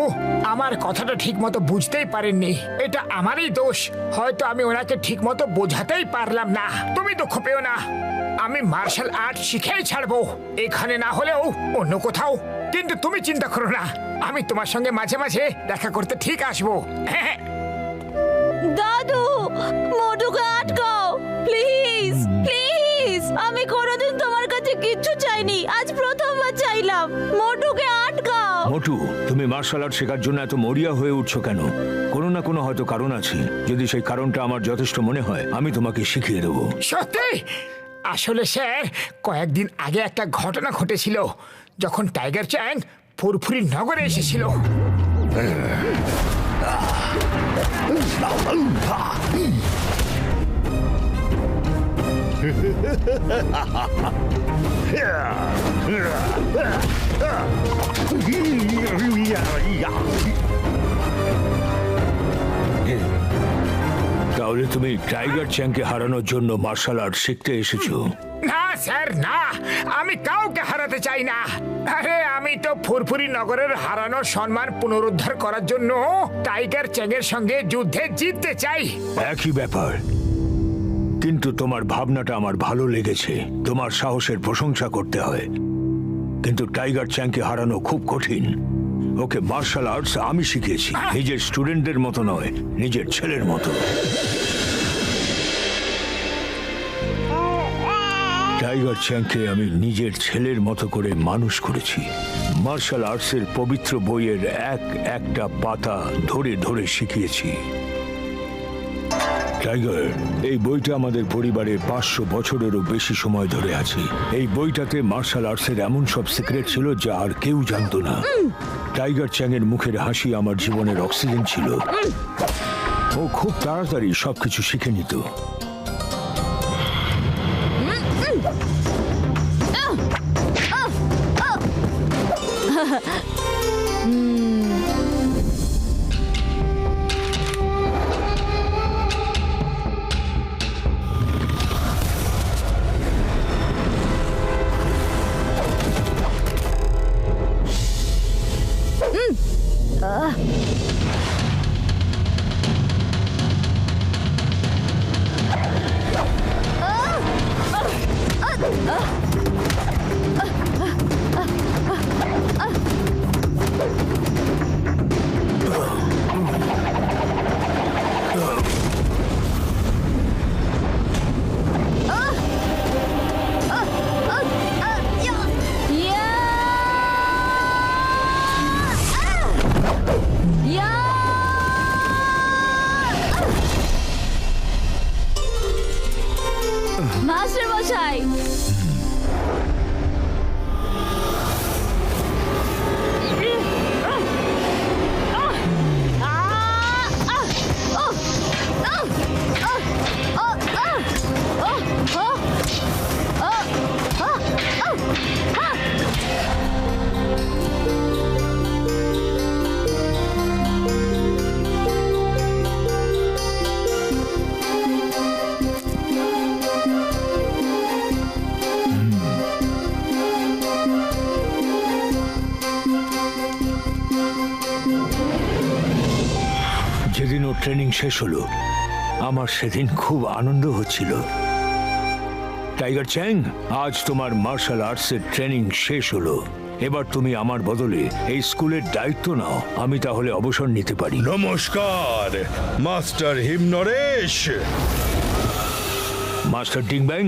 আমার কথাটা ঠিক মতো বুঝতেই পারেননি। এটা আমারই দোষ, হয়তো আমি ওনাকে ঠিক মতো বোঝাতেই পারলাম না। তুমি দুঃখ পেও না, আমি মার্শাল আর্ট শিখেই ছাড়বো, এখানে না হলেও অন্য কোথাও। কিন্তু তুমি চিন্তা করো না, আমি তোমার সঙ্গে মাঝে মাঝে দেখা করতে ঠিক আসবো। হ্যাঁ দাদু, মোটুকে আটকাও প্লিজ প্লিজ। আমি কোনোদিন তোমার কাছে কিচ্ছু চাইনি, আজ প্রথমবার চাইলাম। মোটুকে আটকাও। মোটু, তুমি মার্শাল আর্ট শেখার জন্য এত মরিয়া হয়ে উঠছো কেন? কোনো না কোনো হয়তো কারণ আছে। যদি সেই কারণটা আমার যথেষ্ট মনে হয় আমি তোমাকে শিখিয়ে দেবো। সত্যি? আসলে স্যার, কয়েকদিন আগে একটা ঘটনা ঘটেছিল যখন টাইগার চ্যাং ফুরফুরি নগরে এসেছিল। তাহলে তুমি টাইগার চ্যাংকে হারানোর জন্য মার্শাল আর্ট শিখতে এসেছো? না স্যার, না, আমি কাউকে হারাতে চাই না। আরে আমি তো ফুরফুরি নগরের হারানো সম্মান পুনরুদ্ধার করার জন্য টাইগার চ্যাংয়ের সঙ্গে যুদ্ধে জিততে চাই। একই ব্যাপার, কিন্তু তোমার ভাবনাটা আমার ভালো লেগেছে। তোমার সাহসের প্রশংসা করতে হয়, কিন্তু টাইগার চ্যাংকে হারানো খুব কঠিন। ওকে মার্শাল আর্টস আমি শিখিয়েছি, নিজের স্টুডেন্টদের মতো নয়, নিজের ছেলের মতো। টাইগার চ্যাংকে আমি নিজের ছেলের মতো করে মানুষ করেছি। মার্শাল আর্টসের পবিত্র বইয়ের একটা পাতা ধরে ধরে শিখিয়েছি। টাইগার, এই বইটা আমাদের পরিবারের 500 বছরেরও বেশি সময় ধরে আছে। এই বইটাতে মার্শাল আর্টসের এমন সব সিক্রেট ছিল যা আর কেউ জানতো না। টাইগার চ্যাংয়ের মুখের হাসি আমার জীবনের অক্সিজেন ছিল। ও খুব তাড়াতাড়ি সবকিছু শিখে নিত। মাস্টার মশাই। যেদিন ওর ট্রেনিং শেষ হলো আমার সেদিন খুব আনন্দ হচ্ছিল। টাইগার চ্যাং, আজ তোমার মার্শাল আর্টসের ট্রেনিং শেষ হলো। এবার তুমি আমার বদলে এই স্কুলের দায়িত্ব নাও। আমি তাহলে অবসর নিতে পারি। নমস্কার মাস্টার হিমনরেশ। মাস্টার ডিংব্যাং,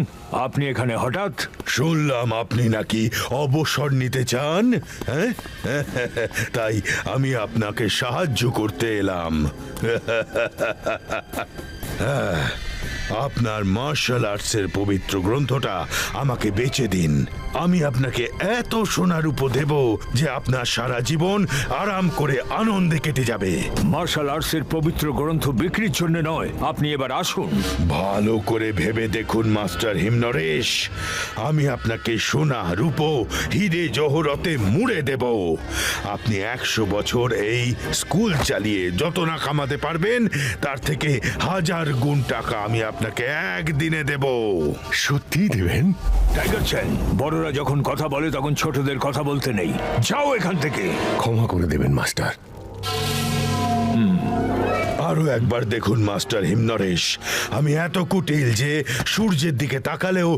আপনি এখানে হঠাৎ? শুনলাম আপনি নাকি অবসর নিতে চান, হ্যাঁ? তাই আমি আপনাকে সাহায্য করতে এলাম। হ্যাঁ, আপনার মার্শাল আর্টসের পবিত্র গ্রন্থটা আমাকে বেচে দিন। আমি আপনাকে এত সোনার উপর দেব যে আপনার সারা জীবন আরাম করে আনন্দে কেটে যাবে। মার্শাল আর্টসের পবিত্র গ্রন্থ বিক্রির জন্য নয়, আপনি এবার আসুন। ভালো করে ভেবে দেখুন মাস্টার হিমনরেশ, আমি আপনাকে সোনা রূপো হিরে জহরতে মুড়ে দেব। আপনি 100 বছর এই স্কুল চালিয়ে যত না কামাতে পারবেন তার থেকে 1000 গুণ টাকা আমি আপনাকে একদিনে দেব। সত্যি দেবেন? টাইগার চ্যাং, বড়রা যখন কথা বলে তখন ছোটদের কথা বলতে নেই। যাও এখান থেকে। ক্ষমা করে দেবেন মাস্টার। আরো একবার দেখুন মাস্টার হিমনরেশ, আমি এত কুটিল যে সূর্যের দিকে তাকালেও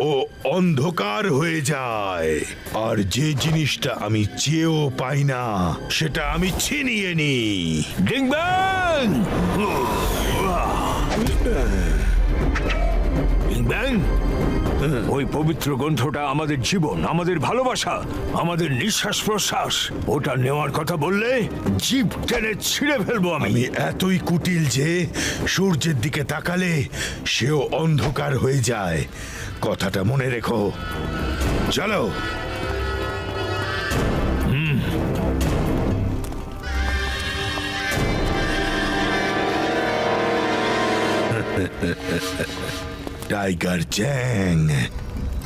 ও অন্ধকার হয়ে যায়। আর যে জিনিসটা আমি চেয়েও পাই না সেটা আমি ছিনিয়ে নি। ডিংব্যাং! ডিংব্যাং, ওই পবিত্র গ্রন্থটা আমাদের জীবন, আমাদের ভালোবাসা, আমাদের নিঃশ্বাস প্রশ্বাস। ওটা নেওয়ার কথা বললে জিভ টেনে ছিঁড়ে ফেলবো আমি। আমি এতই কুটিল যে সূর্যের দিকে তাকালে সেও অন্ধকার হয়ে যায়। কথাটা মনে রেখো। চলো। টাইগার চ্যাং,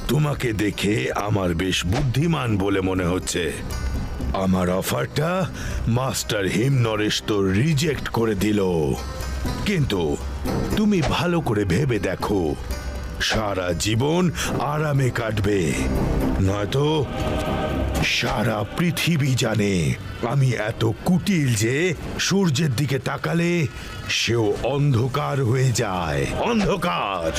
তোমাকে দেখে আমার বেশ বুদ্ধিমান বলে মনে হচ্ছে। আমার অফারটা মাস্টার হিমনরেশ তো রিজেক্ট করে দিল, কিন্তু তুমি ভালো করে ভেবে দেখো, সারা জীবন আরামে কাটবে, নয়তো সারা পৃথিবী জানে আমি এত কুটিল যে সূর্যের দিকে তাকালে সেও অন্ধকার হয়ে যায়। অন্ধকার।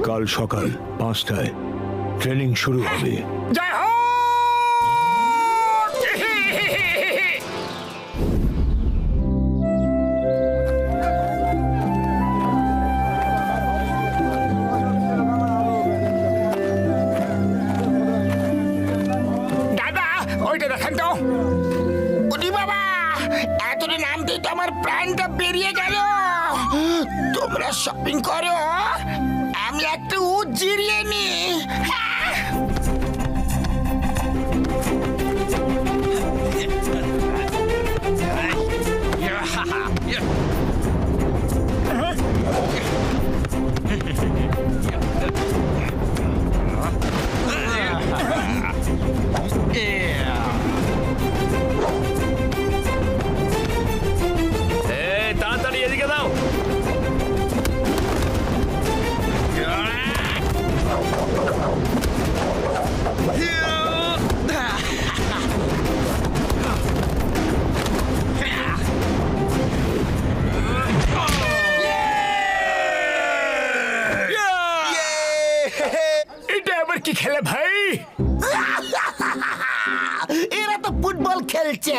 কাল সকাল 5টায় ট্রেনিং শুরু হবে। জয় হো। দাদা ওইটা দেখেন তো। ওরে বাবা, এতটা নামতেই তো আমার প্রাণটা বেরিয়ে গেল। তোমরা শপিং করো, আমি একটু জিরিয়ে নি। তাড়াতাড়ি এদিকে দাও। এটা আবার কি খেলে ভাই? এরা তো ফুটবল খেলছে,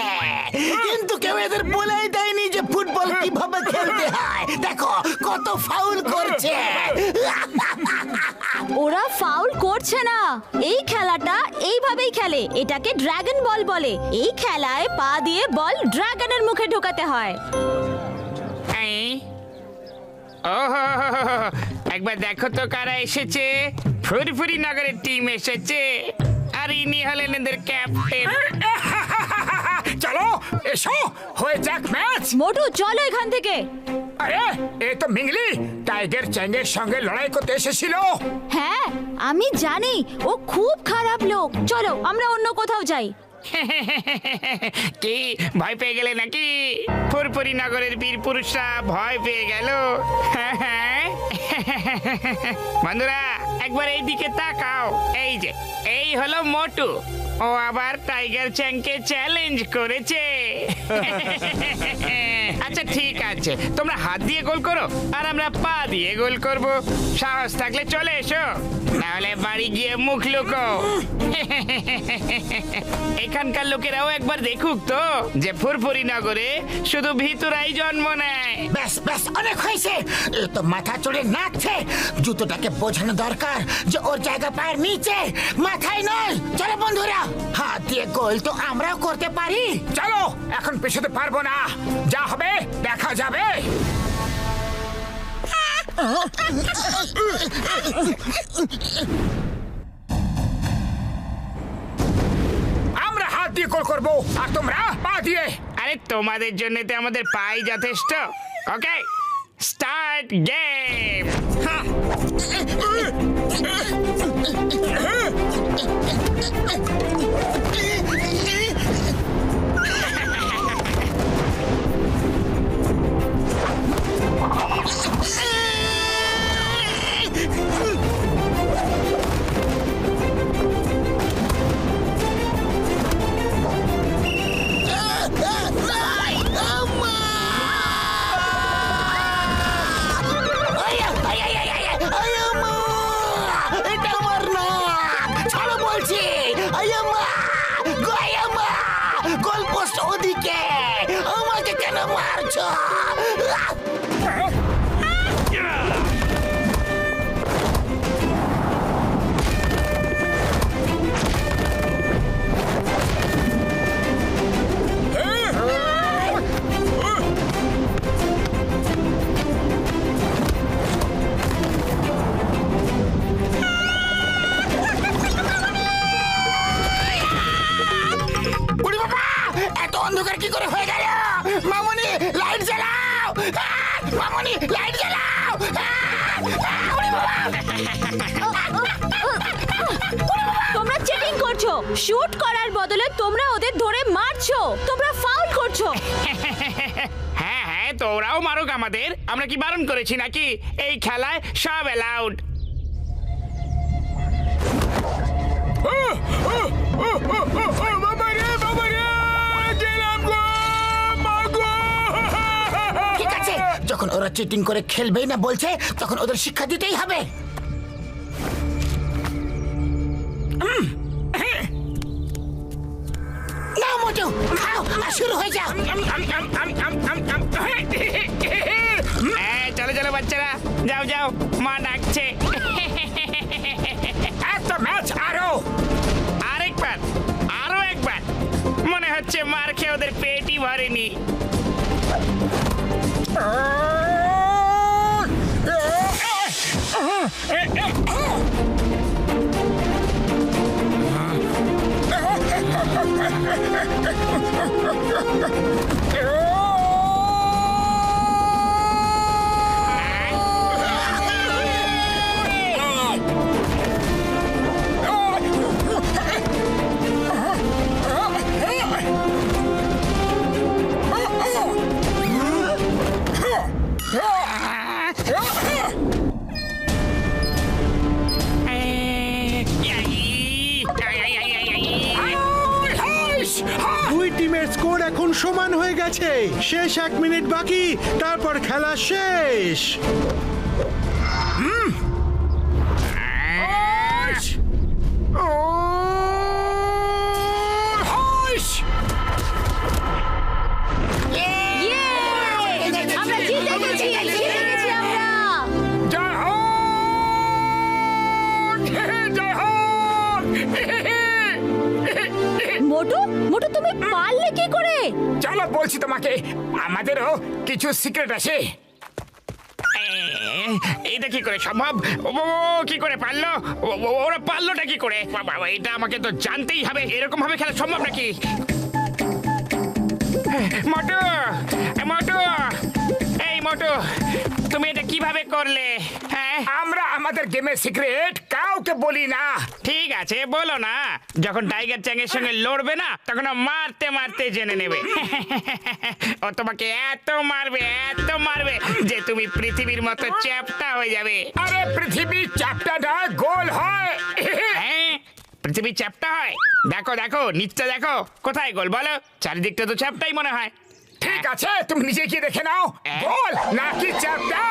কিন্তু কেউ এদের বলেই দেয়নি যে ফুটবল কিভাবে খেলতে হয়। দেখো কত ফাউল করছে। ওরা ফাউল করছে না, এই খেলাটা এইভাবেই খেলে। এটাকে ড্রাগন বল বলে। এই খেলায় পা দিয়ে বল ড্রাগনের মুখে ঢোকাতে হয়। ওহো, একবার দেখো তো কারা এসেছে। ফুরফুরি নগরের টিম এসেছে, আর ইনি হলেন এদের ক্যাপ্টেন। চলো এসো, হয়ে যাক ম্যাচ। মোটু চলো এখান থেকে। আরে এ তো মিংলি টাইগার চ্যাংয়ের সঙ্গে লড়াই করতে এসেছিল। হ্যাঁ আমি জানি, ও খুব খারাপ লোক। চলো আমরা অন্য কোথাও যাই। কি ভয় পেয়ে গেলে নাকি? ফুরফুরি নগরের বীর পুরুষরা ভয় পেয়ে গেল। বন্ধুরা একবার এই দিকে তাকাও। এই যে এই হলো মোটু, ও আবার টাইগার চ্যাংকে চ্যালেঞ্জ করেছে। আচ্ছা ঠিক আছে, তোমরা হাত দিয়ে গোল করো আর আমরা পা দিয়ে গোল করব। সাহস থাকলে চলে এসো, নাহলে বাড়ি গিয়ে মুখ লুকো। এখানকার লোকেরাও একবার দেখুক তো যে ফুরফুরি নগরে শুধু ভিতরাই জন্ম নেয়। ব্যাস ব্যাস, অনেক হয়েছে। এ তো মাথা চড়ে নাচছে। জুতোটাকে বোঝানো দরকার যে ওর জায়গা পায়ের নিচে, মাথায় নয়। চলো বন্ধুরা, হাত দিয়ে গোল তো আমরাও করতে পারি। চলো, এখন পেছোতে পারবো না, যা হবে দেখা যাবে। আমরা হাত দিয়ে গোল করবো আর তোমরা পা দিয়ে। আরে তোমাদের জন্য তো আমাদের পাই যথেষ্ট। ওকে, স্টার্ট গেম। গোলপোস্ট ওদিকে, আমাকে কেন মারছো? এত অন্ধকার কি করে হয়ে গেল? মামুনি লাইট জ্বালাও। মামনি লাইট জ্বালাও তোমরা চিটিং করছো। শুট করার বদলে তোমরা ওদের ধরে মারছো। তোমরা ফাউল করছো। হ্যাঁ হ্যাঁ তোরাও মারুক আমাদের, আমরা কি বারণ করেছি নাকি? এই খেলায় সব অ্যালাউড। ঠিক আছে, যখন ওরা চিটিং করে খেলবেই না বলছে, তখন ওদের শিক্ষা দিতেই হবে। নাও মোটু, খাও আর শুরু হয়ে যাও। চলো চলো বাচ্চারা, যাও যাও, মা ডাকছে। এত ম্যাচ আরেকবার, আরো একবার। মনে হচ্ছে মার খেয়ে ওদের পেটই ভরেনি। দুই টিমের স্কোর এখন সমান হয়ে গেছে। শেষ 1 মিনিট বাকি, তারপর খেলা শেষ। আমরা জিতে গেছি, জিতে গেছি আমরা। মোটু, মোটু তুমি পারলে কি করে? চলো বলছি তোমাকে, আমাদেরও কিছু সিক্রেট আছে। এটা কি করে সম্ভব? কি করে পারলো? ওরা পারলোটা কি করে? বাবা, এটা আমাকে তো জানতেই হবে। এরকম ভাবে খেলা সম্ভব নাকি? মোটু, মোটু, এই মোটু, তুমি এটা কিভাবে করলে? হ্যাঁ, আমরা আমাদের গেমের সিক্রেট কাউকে বলি না। ঠিক আছে, বলো না। যখন টাইগার চ্যাংয়ের সঙ্গে লড়বে না, তখন ও মারতে মারতে জেনে নেবে। ও তোমাকে এত মারবে যে তুমি পৃথিবীর মতো চ্যাপ্টা হয়ে যাবে। আরে পৃথিবীর চ্যাপ্টাটা গোল হয়। হ্যাঁ, পৃথিবী চ্যাপ্টা হয়। দেখো দেখো, নিচটা দেখো, কোথায় গোল বলো? চারিদিকটা তো চ্যাপ্টাই মনে হয়। ঠিক আছে, তুমি নিজে কি দেখে নাও, গোল নাকি চ্যাপ্টা।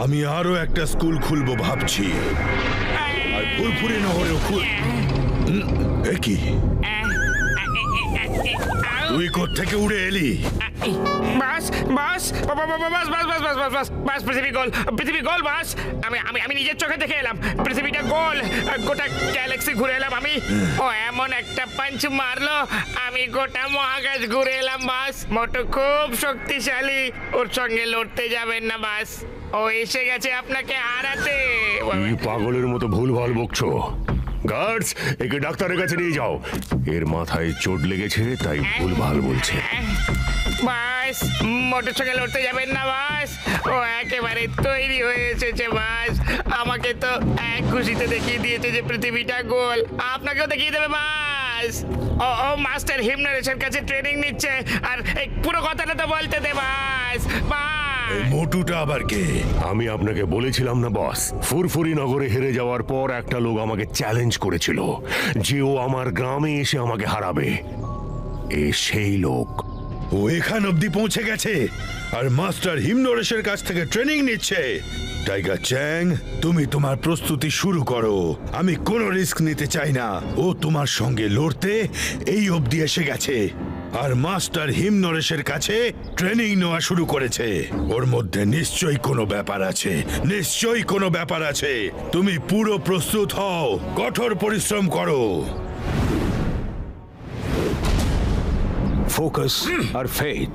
আমি আরো একটা স্কুল খুলবো ভাবছি, আর ফুরফুরি নগরেও কি তুই কোত্থেকে উড়ে এলি? বাস বাস বাস বাস বাস বাস বাস বাস বাস বাস পৃথিবী গোল বাস। আমি নিজের চোখে দেখে এলাম, পৃথিবীটা গোল। গোটা গ্যালাক্সি ঘুরে এলাম আমি। ও এমন একটা পাঞ্চ মারলো, আমি গোটা মহাকাশ ঘুরে এলাম বাস। মোটু খুব শক্তিশালী, ওর সঙ্গে লড়তে যাবেন না বাস। ও এসে গেছে আপনাকে হারাতে। এই পাগলের মতো ভুলভাল বকছো। গার্ডস, একে ডাক্তারের কাছে নিয়ে যাও। এর মাথায় চোট লেগেছে, তাই ভুলভাল বলছে। বাস, মোটর সঙ্গে লড়তে যাবেন না বাস। ও একেবারে তৈরি হয়ে এসেছে বাস। আমাকে তো এক খুশিতে দেখিয়ে দিয়েছে যে পৃথিবীটা গোল। আপনাকেও দেখিয়ে দেবে বাস। ও মাস্টার হিমনারেশের কাছে ট্রেনিং নিচ্ছে, আর এই পুরো কথাটা তো বলতে দে বাস। এই মোটুটা আবার কে? আমি আপনাকে বলেছিলাম না বস, ফুরফুরি নগরে হেরে যাওয়ার পর একটা লোক আমাকে চ্যালেঞ্জ করেছিল যে ও আমার গ্রামে এসে আমাকে হারাবে। এ সেই লোক। ও এখান অব্দি পৌঁছে গেছে আর মাস্টার হিমনরেশের কাছ থেকে ট্রেনিং নিচ্ছে। টাইগার চ্যাং, তুমি তোমার প্রস্তুতি শুরু করো। আমি কোনো রিস্ক নিতে চাই না। ও তোমার সঙ্গে লড়তে এই অবধি এসে গেছে আর মাস্টার হিমনরেশের কাছে ট্রেনিং নেওয়া শুরু করেছে। ওর মধ্যে নিশ্চয়ই কোনো ব্যাপার আছে, নিশ্চয়ই কোনো ব্যাপার আছে। তুমি পুরো প্রস্তুত হও, কঠোর পরিশ্রম করো। ফোকাস আর ফেথ,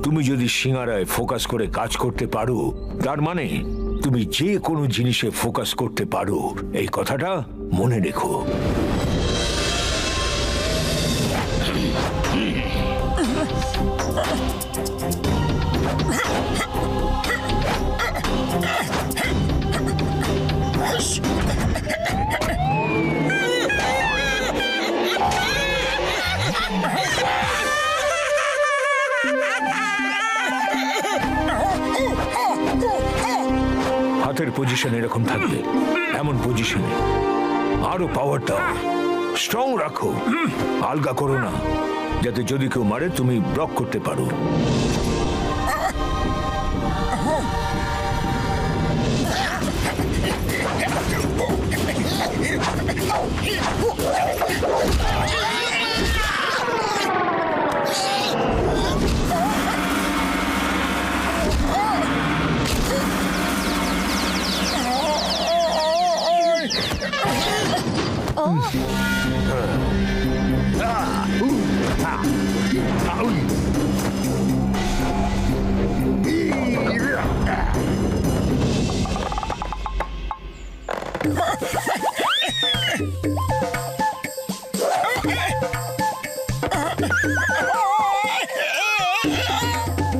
তুমি যদি সিঙ্গারায় ফোকাস করে কাজ করতে পারো, তার মানে তুমি যে কোনো জিনিসে ফোকাস করতে পারো। এই কথাটা মনে রেখো। হাতের পজিশন এরকম থাকবে, এমন পজিশনে। আরো পাওয়ার দাও, স্ট্রং রাখো, আলগা করো না, যাতে যদি কেউ মারে তুমি ব্লক করতে পারো।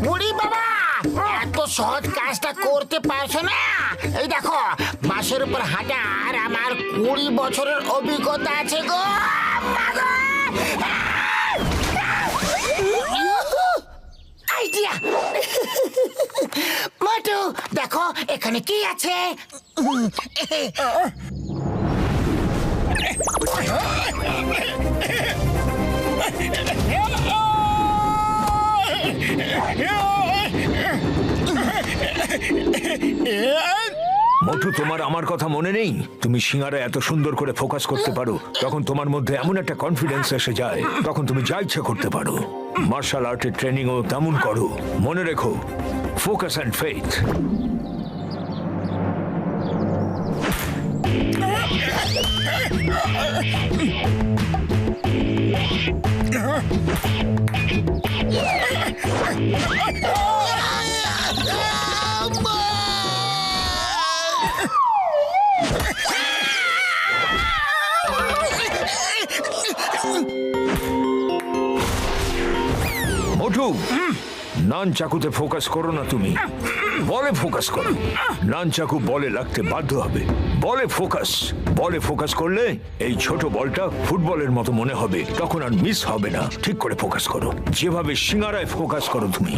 বুড়ি বাবা, এত সহজ কাজটা করতে পারছো না? এই দেখো, মাসের উপর হাজার আমার 20 বছরের অভিজ্ঞতা আছে গো। আইডিয়া! মোটু, দেখো এখানে কি আছে। মোটু, তোমার আমার কথা মনে নেই? তুমি সিঙ্গারা এত সুন্দর করে ফোকাস করতে পারো, তখন তোমার মধ্যে এমন একটা কনফিডেন্স এসে যায়, তখন তুমি যা ইচ্ছা করতে পারো। মার্শাল আর্টের ট্রেনিংও তেমন করো। মনে রেখো, ফোকাস অ্যান্ড ফেথ। মোটু, নান চাকুতে ফোকাস করো না, তুমি বলে ফোকাস করো। নান চাকু বলে লাগতে বাধ্য হবে। বলে ফোকাস, বলে ফোকাস করলে এই ছোট বলটা ফুটবলের মতো মনে হবে, তখন আর মিস হবে না। ঠিক করে ফোকাস করো, যেভাবে সিঙ্গারায় ফোকাস করো তুমি।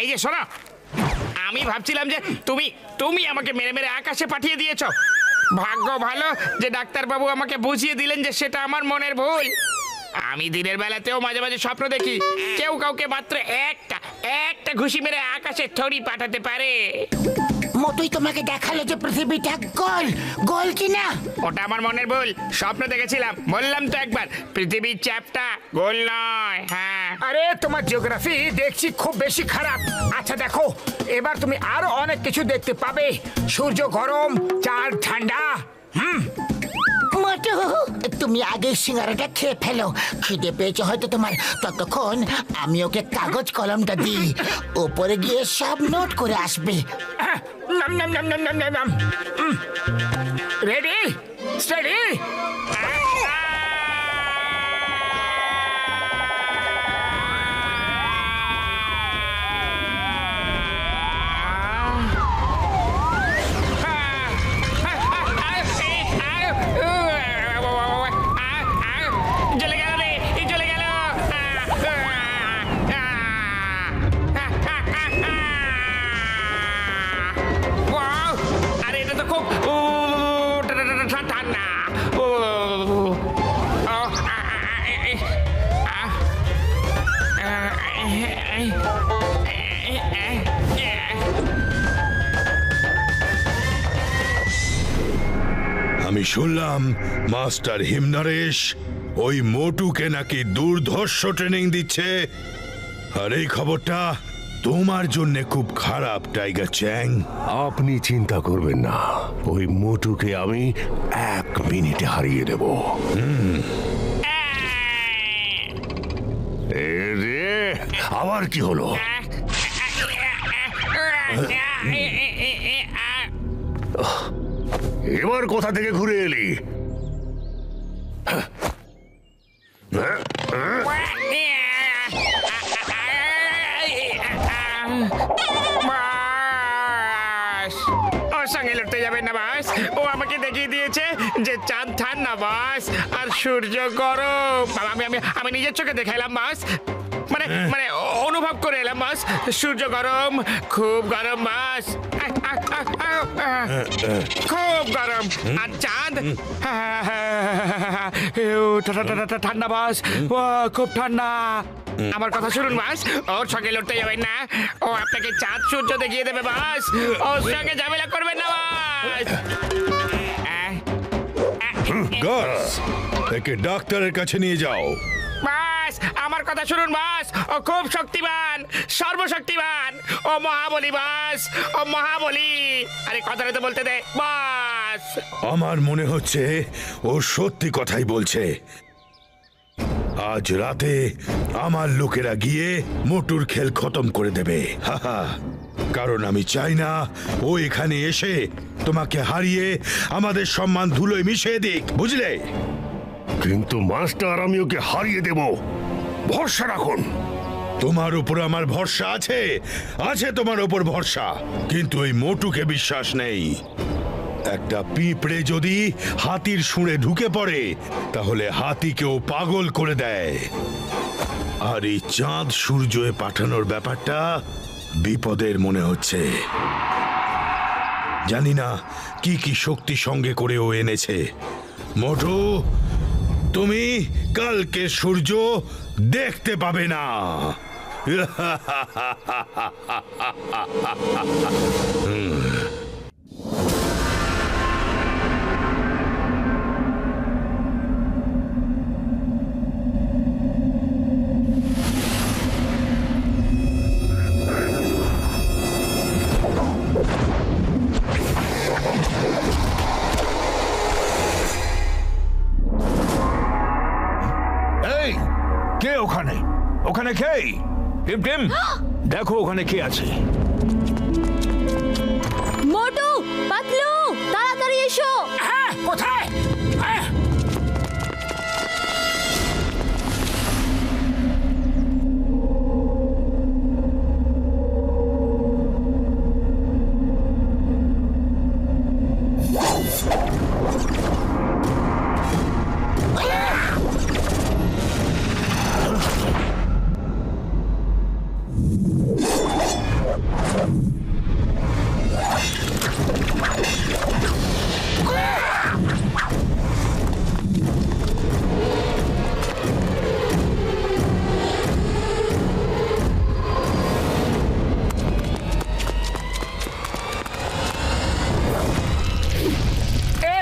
এই যে শোনো, আমি ভাবছিলাম যে তুমি তুমি আমাকে মেরে মেরে আকাশে পাঠিয়ে দিয়েছো। ভাগ্য ভালো যে ডাক্তারবাবু আমাকে বুঝিয়ে দিলেন যে সেটা আমার মনের ভুল। আমি দিনের বেলাতেও মাঝে মাঝে স্বপ্ন দেখি কেউ কাউকে মাত্র একটা ঘুষি মেরে আকাশে থরি পাঠাতে পারে। মোটুই তোমাকে দেখালো যে পৃথিবীটা গোল, গোল কিনা। ওটা আমার মনের ভুল, স্বপ্ন দেখেছিলাম। বললাম তো একবার, পৃথিবীর চ্যাপটা গোল নয়। হ্যাঁ, আরে তোমার জিওগ্রাফি দেখছি খুব বেশি খারাপ। আচ্ছা দেখো, এবার তুমি আরো অনেক কিছু দেখতে পাবে। সূর্য গরম, চাঁদ ঠান্ডা। মোটু তুমি আগে সিঙ্গারাটা খেয়ে ফেলো, খিদে পেয়েছে হয়তো তোমার। ততক্ষণ আমি ওকে কাগজ কলমটা দিই, উপরে গিয়ে সব নোট করে আসবে। রেডি স্টেডি চলে গেল রে, চলে গেল। আরে এটা তো খুব ঠান্ডা। আমি শুনলাম মাস্টার হিমনরেশ ওই মোটুকে নাকি দুর্ধর্ষ ট্রেনিং দিচ্ছে, আর এই খবরটা তোমার জন্য খুব খারাপ টাইগার চ্যাং। আপনি চিন্তা করবেন না, ওই মোটুকে আমি 1 মিনিটে হারিয়ে দেব। এ রে, আবার কি হলো? এবার কোথা থেকে ঘুরে এলি? ওর সঙ্গে লড়তে যাবেন না বাস। ও আমাকে দেখিয়ে দিয়েছে যে চাঁদ ঠান্ডা বাস আর সূর্য গরম। আমি নিজের চোখে দেখাইলাম বাস, মানে মানে অনুভব করে এলাম বাস। সূর্য গরম, খুব গরম বাস, খুব গরম। আর চাঁদ ঠান্ডা বাস, খুব ঠান্ডা। আমার কথা শুনুন বাস, ওর সঙ্গে লড়তে যাবেন না। ও আপনাকে চাঁদ সূর্য দেখিয়ে দেবে বাস, ওর সঙ্গে ঝামেলা করবেন না বাস। গার্ডস, একে ডাক্তারের কাছে নিয়ে যাও। বাস আমার কথা শুনুন বাস, ও খুব শক্তিমান, সর্বশক্তিমান। ও মহাবলী বাস, ও মহাবলী। আরে কথাটা তো বলতে দে বাস। আমার মনে হচ্ছে ও সত্যি কথাই বলছে। আজ রাতে আমার লোকেরা গিয়ে মোটুর খেল খতম করে দেবে। হাহা, কারণ আমি চাই না ও এখানে এসে তোমাকে হারিয়ে আমাদের সম্মান ধুলোয় মিশিয়ে দিক, বুঝলে? কিন্তু মাস্টার, আমি ওকে হারিয়ে দেব, ভরসা রাখুন। তোমার উপর আমার ভরসা আছে, আছে তোমার উপর ভরসা, কিন্তু ওই মোটুকে বিশ্বাস নেই। একটা পিঁপড়ে যদি হাতির শুঁড়ে ঢুকে পড়ে তাহলে হাতিকেও পাগল করে দেয়। আর এই চাঁদ সূর্যে পাঠানোর ব্যাপারটা বিপদের মনে হচ্ছে। জানি না কি কি শক্তি সঙ্গে করে ও এনেছে। মোটু, তুমি কালকে সূর্য দেখতে পাবে না। এই, কে ওখানে? ওখানে কে? টিম টিম, দেখো ওখানে কে আছে। মোটু, পাতলু, তাড়াতাড়ি এসো। হ্যাঁ, কোথায়?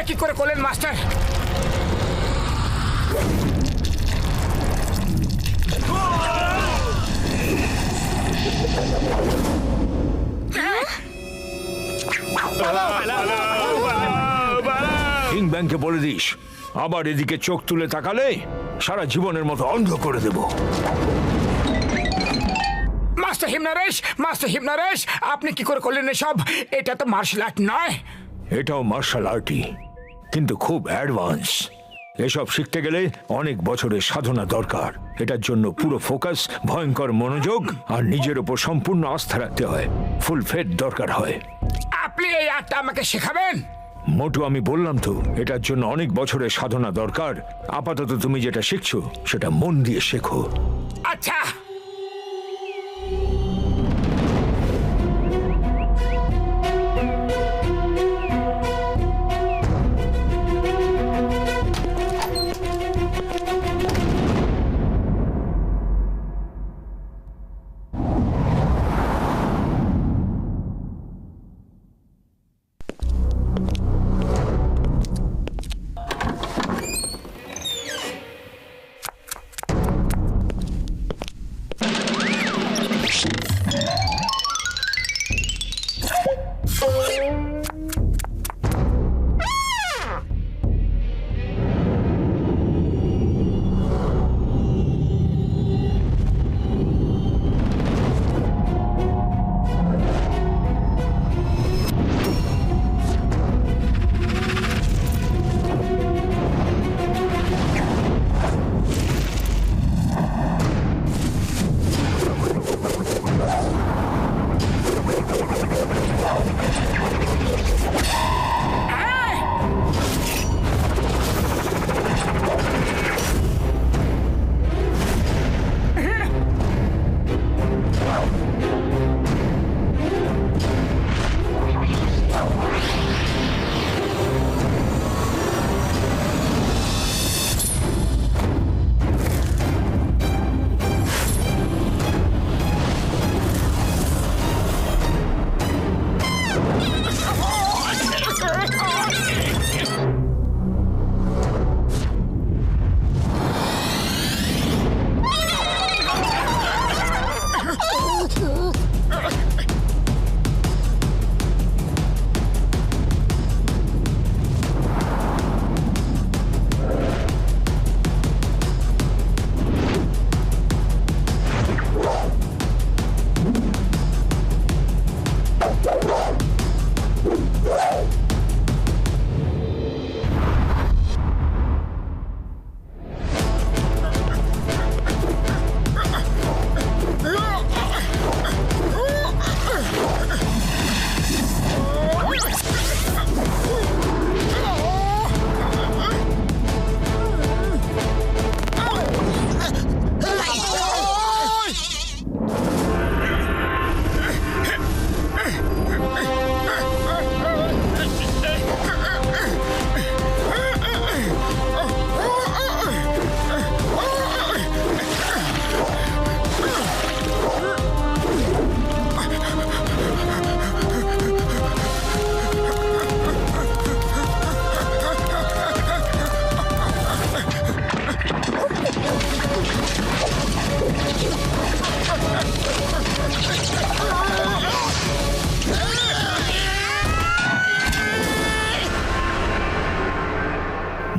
কি করে করলেন মাস্টার? কিং ব্যাংকে বলে দিস আবার এদিকে চোখ তুলে তাকালে সারা জীবনের মতো অন্ধ করে দেব। মাস্টার হিমনারেশ, আপনি কি করে করলেন এসব? এটা তো মার্শাল আর্ট নয়। এটাও মার্শাল আর্টই, কিন্তু খুব অ্যাডভান্স। এসব শিখতে গেলে অনেক বছরের সাধনা দরকার। এটার জন্য পুরো ফোকাস, ভয়ঙ্কর মনোযোগ আর নিজের উপর সম্পূর্ণ আস্থা রাখতে হয়। ফুল ফেট দরকার হয়। আপনি এই আর্টটা আমাকে শেখাবেন? মোটু, আমি বললাম তো এটার জন্য অনেক বছরের সাধনা দরকার। আপাতত তুমি যেটা শিখছো সেটা মন দিয়ে শেখো। আচ্ছা।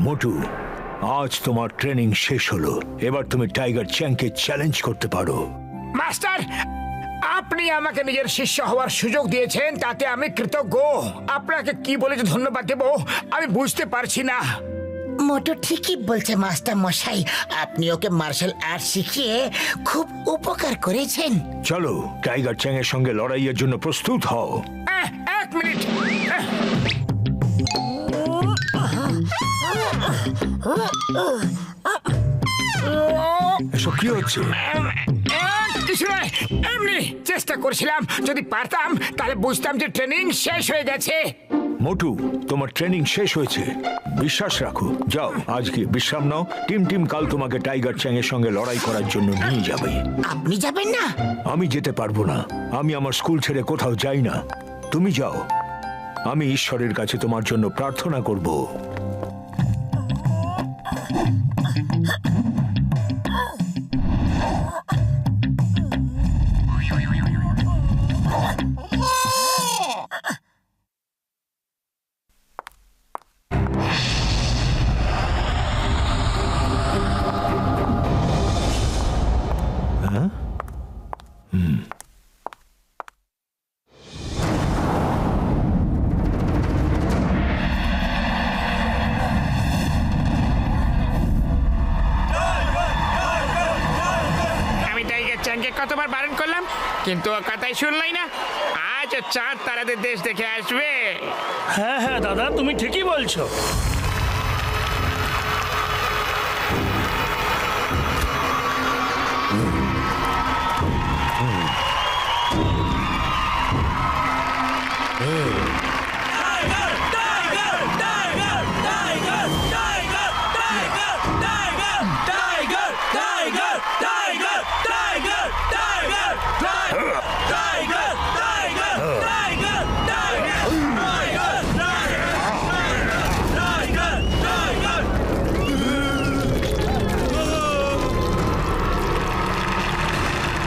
মোটু, আজ তোমার ট্রেনিং শেষ হলো। এবার তুমি টাইগার চ্যাংকে চ্যালেঞ্জ করতে পারো। মাস্টার, আপনি আমাকে নিজের শিষ্য হওয়ার সুযোগ দিয়েছেন, তাতে আমি কৃতজ্ঞ। আপনাকে কি বলে যে ধন্যবাদ দেব আমি বুঝতে পারছি না। মোটু ঠিকই বলছে মাস্টার মশাই, আপনি ওকে মার্শাল আর্ট শিখিয়ে খুব উপকার করেছেন। চলো, টাইগার চ্যাং এর সঙ্গে লড়াইয়ের জন্য প্রস্তুত হও। এক মিনিট। এসব কি হচ্ছে? কিছু নয়, এমনি চেষ্টা করছিলাম। যদি পারতাম তাহলে বুঝতাম যে ট্রেনিং শেষ হয়ে গেছে। মোটু, তোমার ট্রেনিং শেষ হয়েছে, বিশ্বাস রাখো। যাও, আজকে বিশ্রাম নাও। টিম কাল তোমাকে টাইগার চ্যাং এর সঙ্গে লড়াই করার জন্য নিয়ে যাবে। আপনি যাবেন না? আমি যেতে পারবো না। আমি আমার স্কুল ছেড়ে কোথাও যাই না। তুমি যাও, আমি ঈশ্বরের কাছে তোমার জন্য প্রার্থনা করব। কতবার বারণ করলাম, কিন্তু ও কথাই শুনলাই না। আজ ও চাঁদ তারাদের দেশ দেখে আসবে। হ্যাঁ হ্যাঁ দাদা, তুমি ঠিকই বলছো।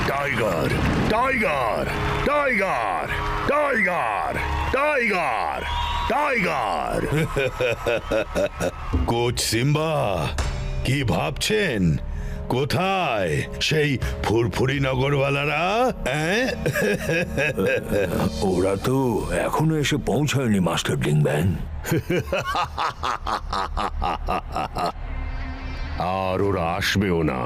Tiger tiger tiger tiger tiger tiger. Coach Simba, কি ভাবছেন? কোথায় সেই ফুরফুরি নগরওয়ালারা? ওরা তো এখনো এসে পৌঁছায়নি মাস্টার ডিংব্যাং। আর ওরা আসবেও না।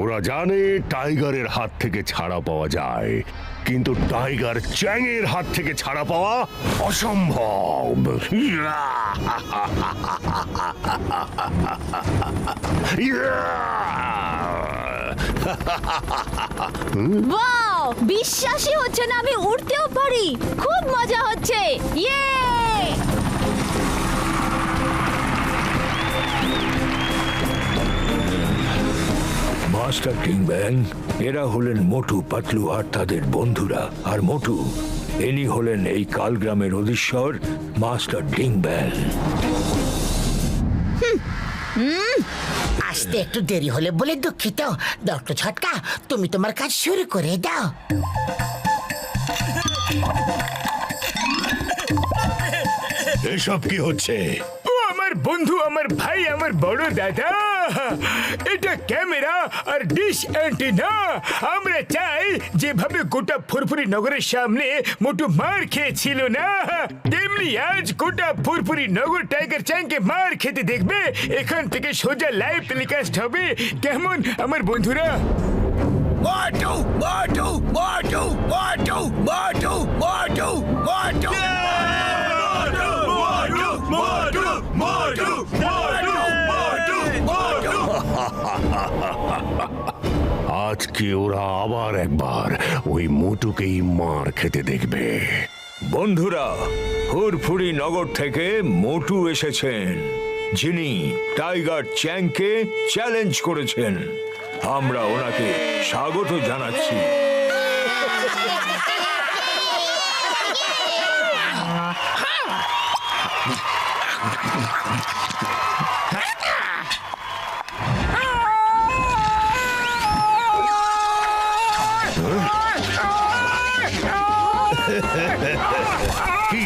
ওরা জানে টাইগারের হাত থেকে ছাড়া পাওয়া যায়, কিন্তু টাইগার চ্যাংয়ের হাত থেকে ছাড়া পাওয়া অসম্ভব। ওয়াও, বিশ্বাসই হচ্ছে না আমি উড়তেও পারি। খুব মজা হচ্ছে। ইয়ে! মাস্টার ডিংব্যাং, এরা হলেন মোটু, পাতলু আর তাদের বন্ধুরা। আর মোটু, ইনি হলেন এই কালগ্রামের অধীশ্বর মাস্টার ডিংব্যাং। আসতে একটু দেরি হলে বলে দুঃখিত। ডক্টর ছটকা, তুমি তোমার কাজ শুরু করে দাও। এসব কি হচ্ছে? ও আমার বন্ধু, আমার ভাই, আমার বড় দাদা। এটা ক্যামেরা আর ডিশ অ্যান্টেনা। আমরা চাই যেভাবে গোটা ফুরফুরি নগরের সামনে মোটু মার খেয়েছিল না, তেমনি আজ গোটা ফুরফুরি নগর টাইগার চ্যাংকে মার খেতে দেখবে। এখান থেকে সোজা লাইভ টেলিকাস্ট হবে। কেমন আমার বন্ধুরা? মোটু মোটু মোটু মোটু মোটু মোটু মোটু আজকে ওরা আবার একবার ওই মোটুকেই মার খেতে দেখবে। বন্ধুরা, ফুরফুরি নগর থেকে মোটু এসেছেন, যিনি টাইগার চ্যাংকে চ্যালেঞ্জ করেছেন। আমরা ওনাকে স্বাগত জানাচ্ছি। কি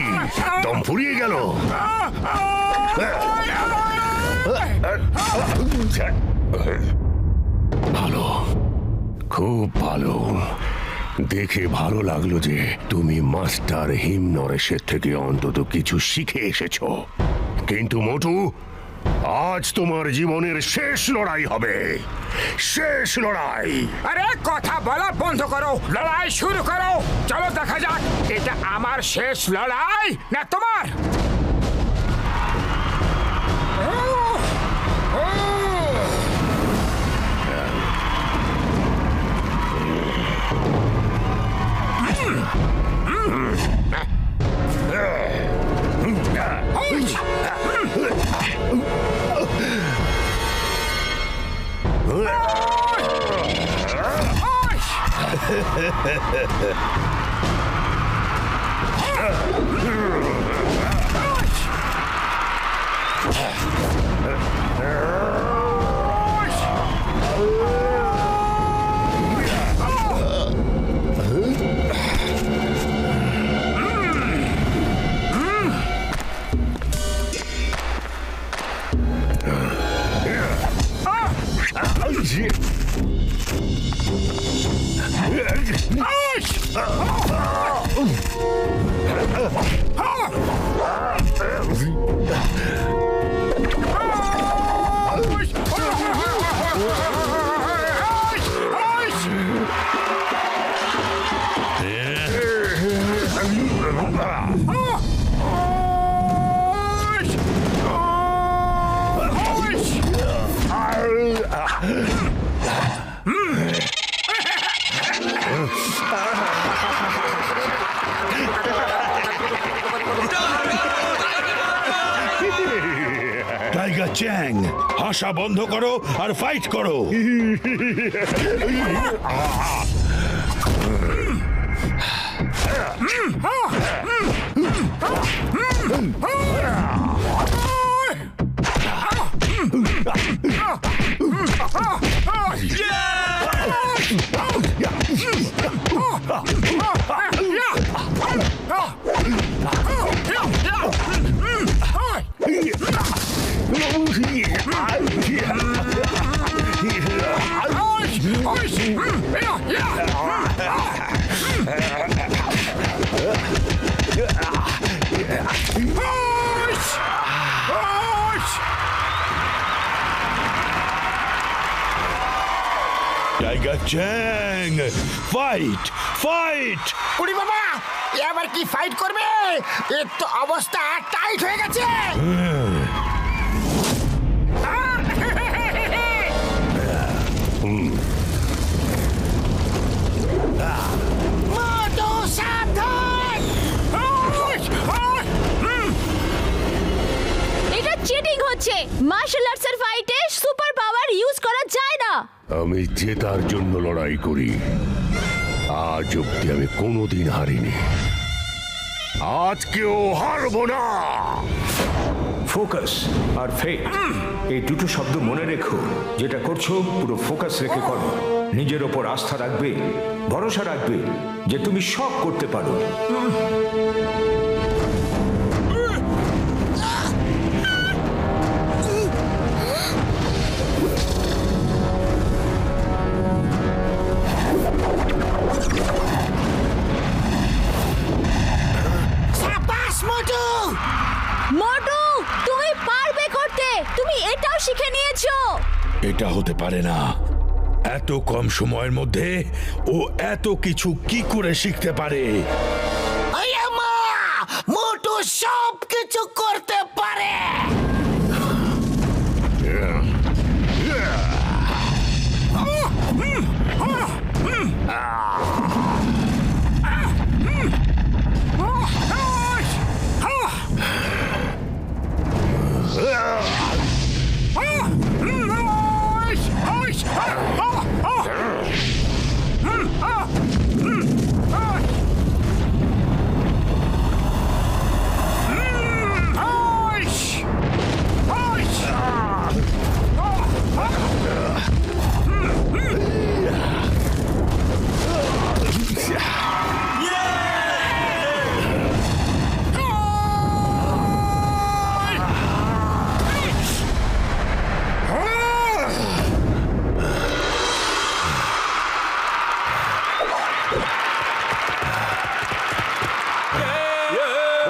দম ফুরিয়ে গেল? ভালো, খুব ভালো। দেখে ভালো লাগলো যে তুমি মাস্টার হিমনরেশের থেকে অন্তত কিছু শিখে এসেছো। কিন্তু মোটু, আজ তোমার জীবনের শেষ লড়াই হবে। শেষ লড়াই। আরে কথা বলা বন্ধ করো, লড়াই শুরু করো। চলো দেখা যাক এটা আমার শেষ লড়াই না তোমার। চ্যাং, হাসা বন্ধ করো আর ফাইট করো। টাইগার চ্যাং, ফাইট ফাইট। উড়ি বাবা, এবার কি ফাইট করবে? এর তো অবস্থা টাইট হয়ে গেছে। মোটু সাবধান! এটা চিটিং হচ্ছে। মার্শাল আর্টসের ফাইটে সুপার পাওয়ার ইউজ করা যায় না। আমি জেতার জন্য লড়াই করি। আজ অব্দি আমি কোনোদিন হারিনি, আজকেও হারবো না। ফোকাস আর ফেট, এই দুটো শব্দ মনে রেখো। যেটা করছো পুরো ফোকাস রেখে করো। নিজের ওপর আস্থা রাখবে, ভরসা রাখবে যে তুমি সব করতে পারো। সাবাস মোটু! মোটু, তুমি পারবে করতে। তুমি এটাও শিখে নিয়েছো। এটা হতে পারে না। এত কম সময়ের মধ্যে ও এত কিছু কি করে শিখতে পারে? আয়ামা! মোটু সব কিছু করতে পারে।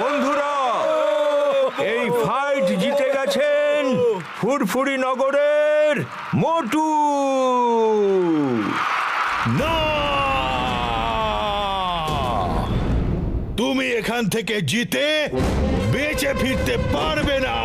বন্ধুরা, এই ফাইট জিতে গেছেন ফুরফুরি নগরের মোটু। না, তুমি এখান থেকে জিতে বেঁচে ফিরতে পারবে না।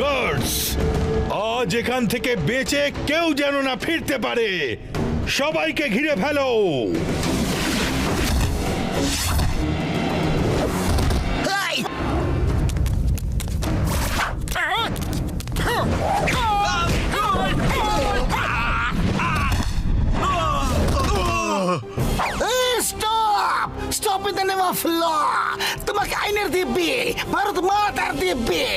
গার্ডস, আজ এখান থেকে বেঁচে কেউ যেন না ফিরতে পারে। সবাইকে ঘিরে ফেলো। এই! Stop! Stop in the name of law! তোমাকে আইনের দিব্যি, ভারত মাতার দিব্যি!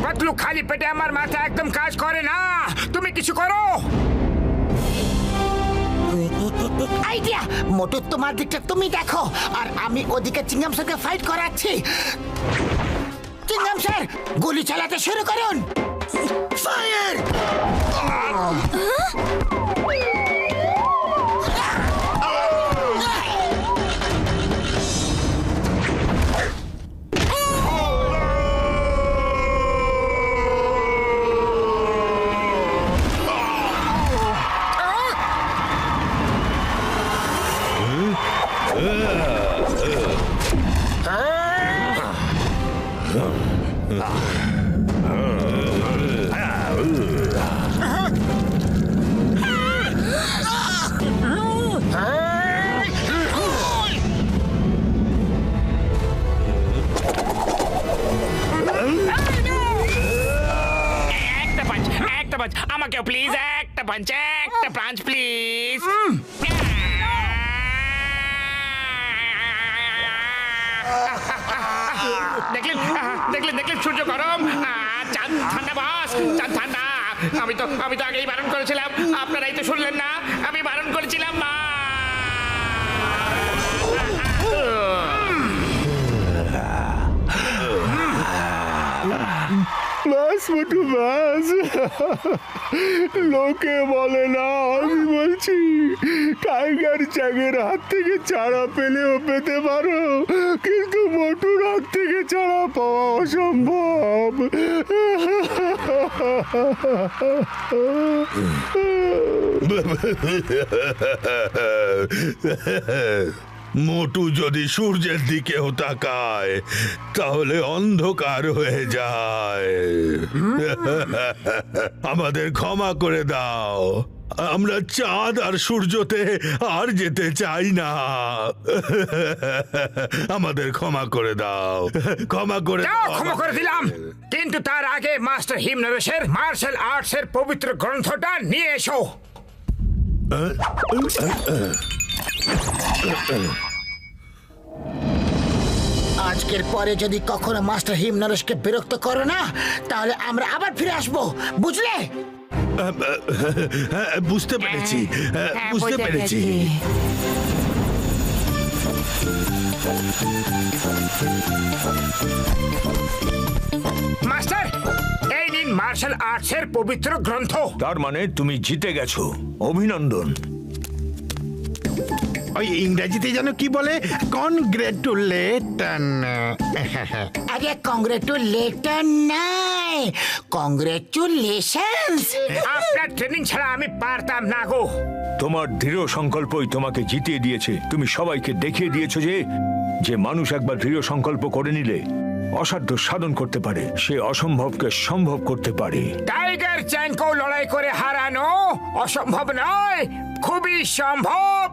পাতলু, খালি পেটে আমার মাথা একদম কাজ করে না। তুমি কিছু করো। আইডিয়া! মোটু, তোমার দিকটা তুমি দেখো, আর আমি ওদিকে চিংগাম স্যারকে ফাইট করাচ্ছি। চিংগাম স্যার, গুলি চালাতে শুরু করুন। ফায়ার! পাঞ্চ আমাকেও প্লিজ একটা পাঞ্চ প্লিজ দেখলেন সূর্য গরম চাঁদ ঠান্ডা বাস চাঁদ ঠান্ডা আমি তো আগেই বারণ করেছিলাম আপনারাই তো শুনলেন না আমি বারণ করেছিলাম মা বাস মোটু বাস লোকে বলে না আমি বলছি টাইগার চ্যাংয়ের হাত থেকে চারা পেলেও পেতে পারো কিন্তু মোটুর হাত থেকে চারা পাওয়া অসম্ভব মোটু যদি সূর্যের দিকেও তাকায় তাহলে অন্ধকার হয়ে যায় আমাদের ক্ষমা করে দাও আমরা চাঁদ আর সূর্যতে আর যেতে চাই না আমাদের ক্ষমা করে দাও ক্ষমা করে দিলাম কিন্তু তার আগে মাস্টার হিমনরেশের মার্শাল আর্টসের পবিত্র গ্রন্থটা নিয়ে এসো আজকের পরে যদি কখনো মাস্টার হিমনরেশকে বিরক্ত করো না তাহলে আমরা আবার ফিরে আসবো বুঝলে বুঝতে পেরেছি বুঝতে পেরেছি মাস্টার এই নিন মার্শাল আর্টসের পবিত্র গ্রন্থ তার মানে তুমি জিতে গেছো অভিনন্দন ওই ইংরেজিতে যেন কি বলে কনগ্রেটুলেটন আরে কংগ্রেচুলেটন নাই কংগ্রেচুলেশনস আপনার ট্রেনিং ছাড়া আমি পারতাম না গো তোমার দৃঢ় সংকল্পই তোমাকে জিতিয়ে দিয়েছে তুমি সবাইকে দেখিয়ে দিয়েছো যে মানুষ একবার দৃঢ় সংকল্প করে নিলে অসাধ্য সাধন করতে পারে সে অসম্ভবকে সম্ভব করতে পারে টাইগার চ্যাংকেও লড়াই করে হারানো অসম্ভব নয় খুবই সম্ভব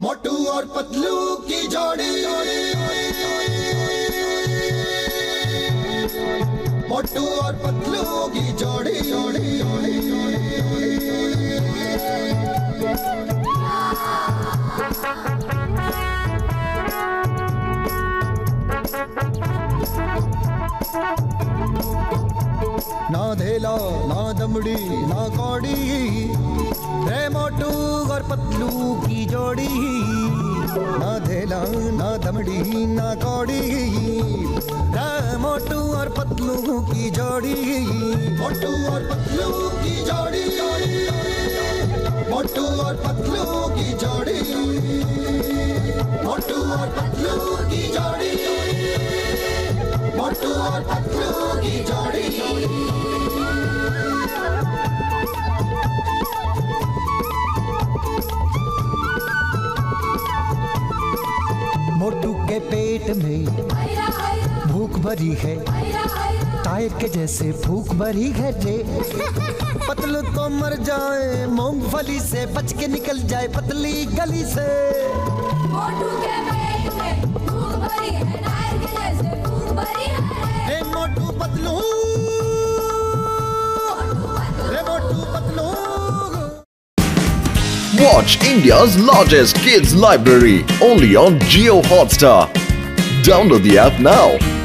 मोटू और पतलू की जोड़ी मोटू और पतलू की जोड़ी ना धेला ना दमड़ी ना कौड़ी रे मोटू और पतलू की जोड़ी ना धेला ना दमड़ी ना कौड़ी रे मोटू और पतलू की जोड़ी मोटू और पतलू की जोड़ी मोटू और पतलू की जोड़ी मोटू और पतलू की जोड़ी मोटू और पतलू की जोड़ी मोटू के पेट में भूख भरी है टायर के जैसे भूख भरी है रे पतलू तो मर जाए मूंगफली से बच के निकल जाए पतली गली से मोटू के पेट में भूख भरी है टायर के जैसे भूख भरी है हे मोटू पतलू रे Motu Patlu Watch India's largest kids library only on Jio Hotstar. Download the app now.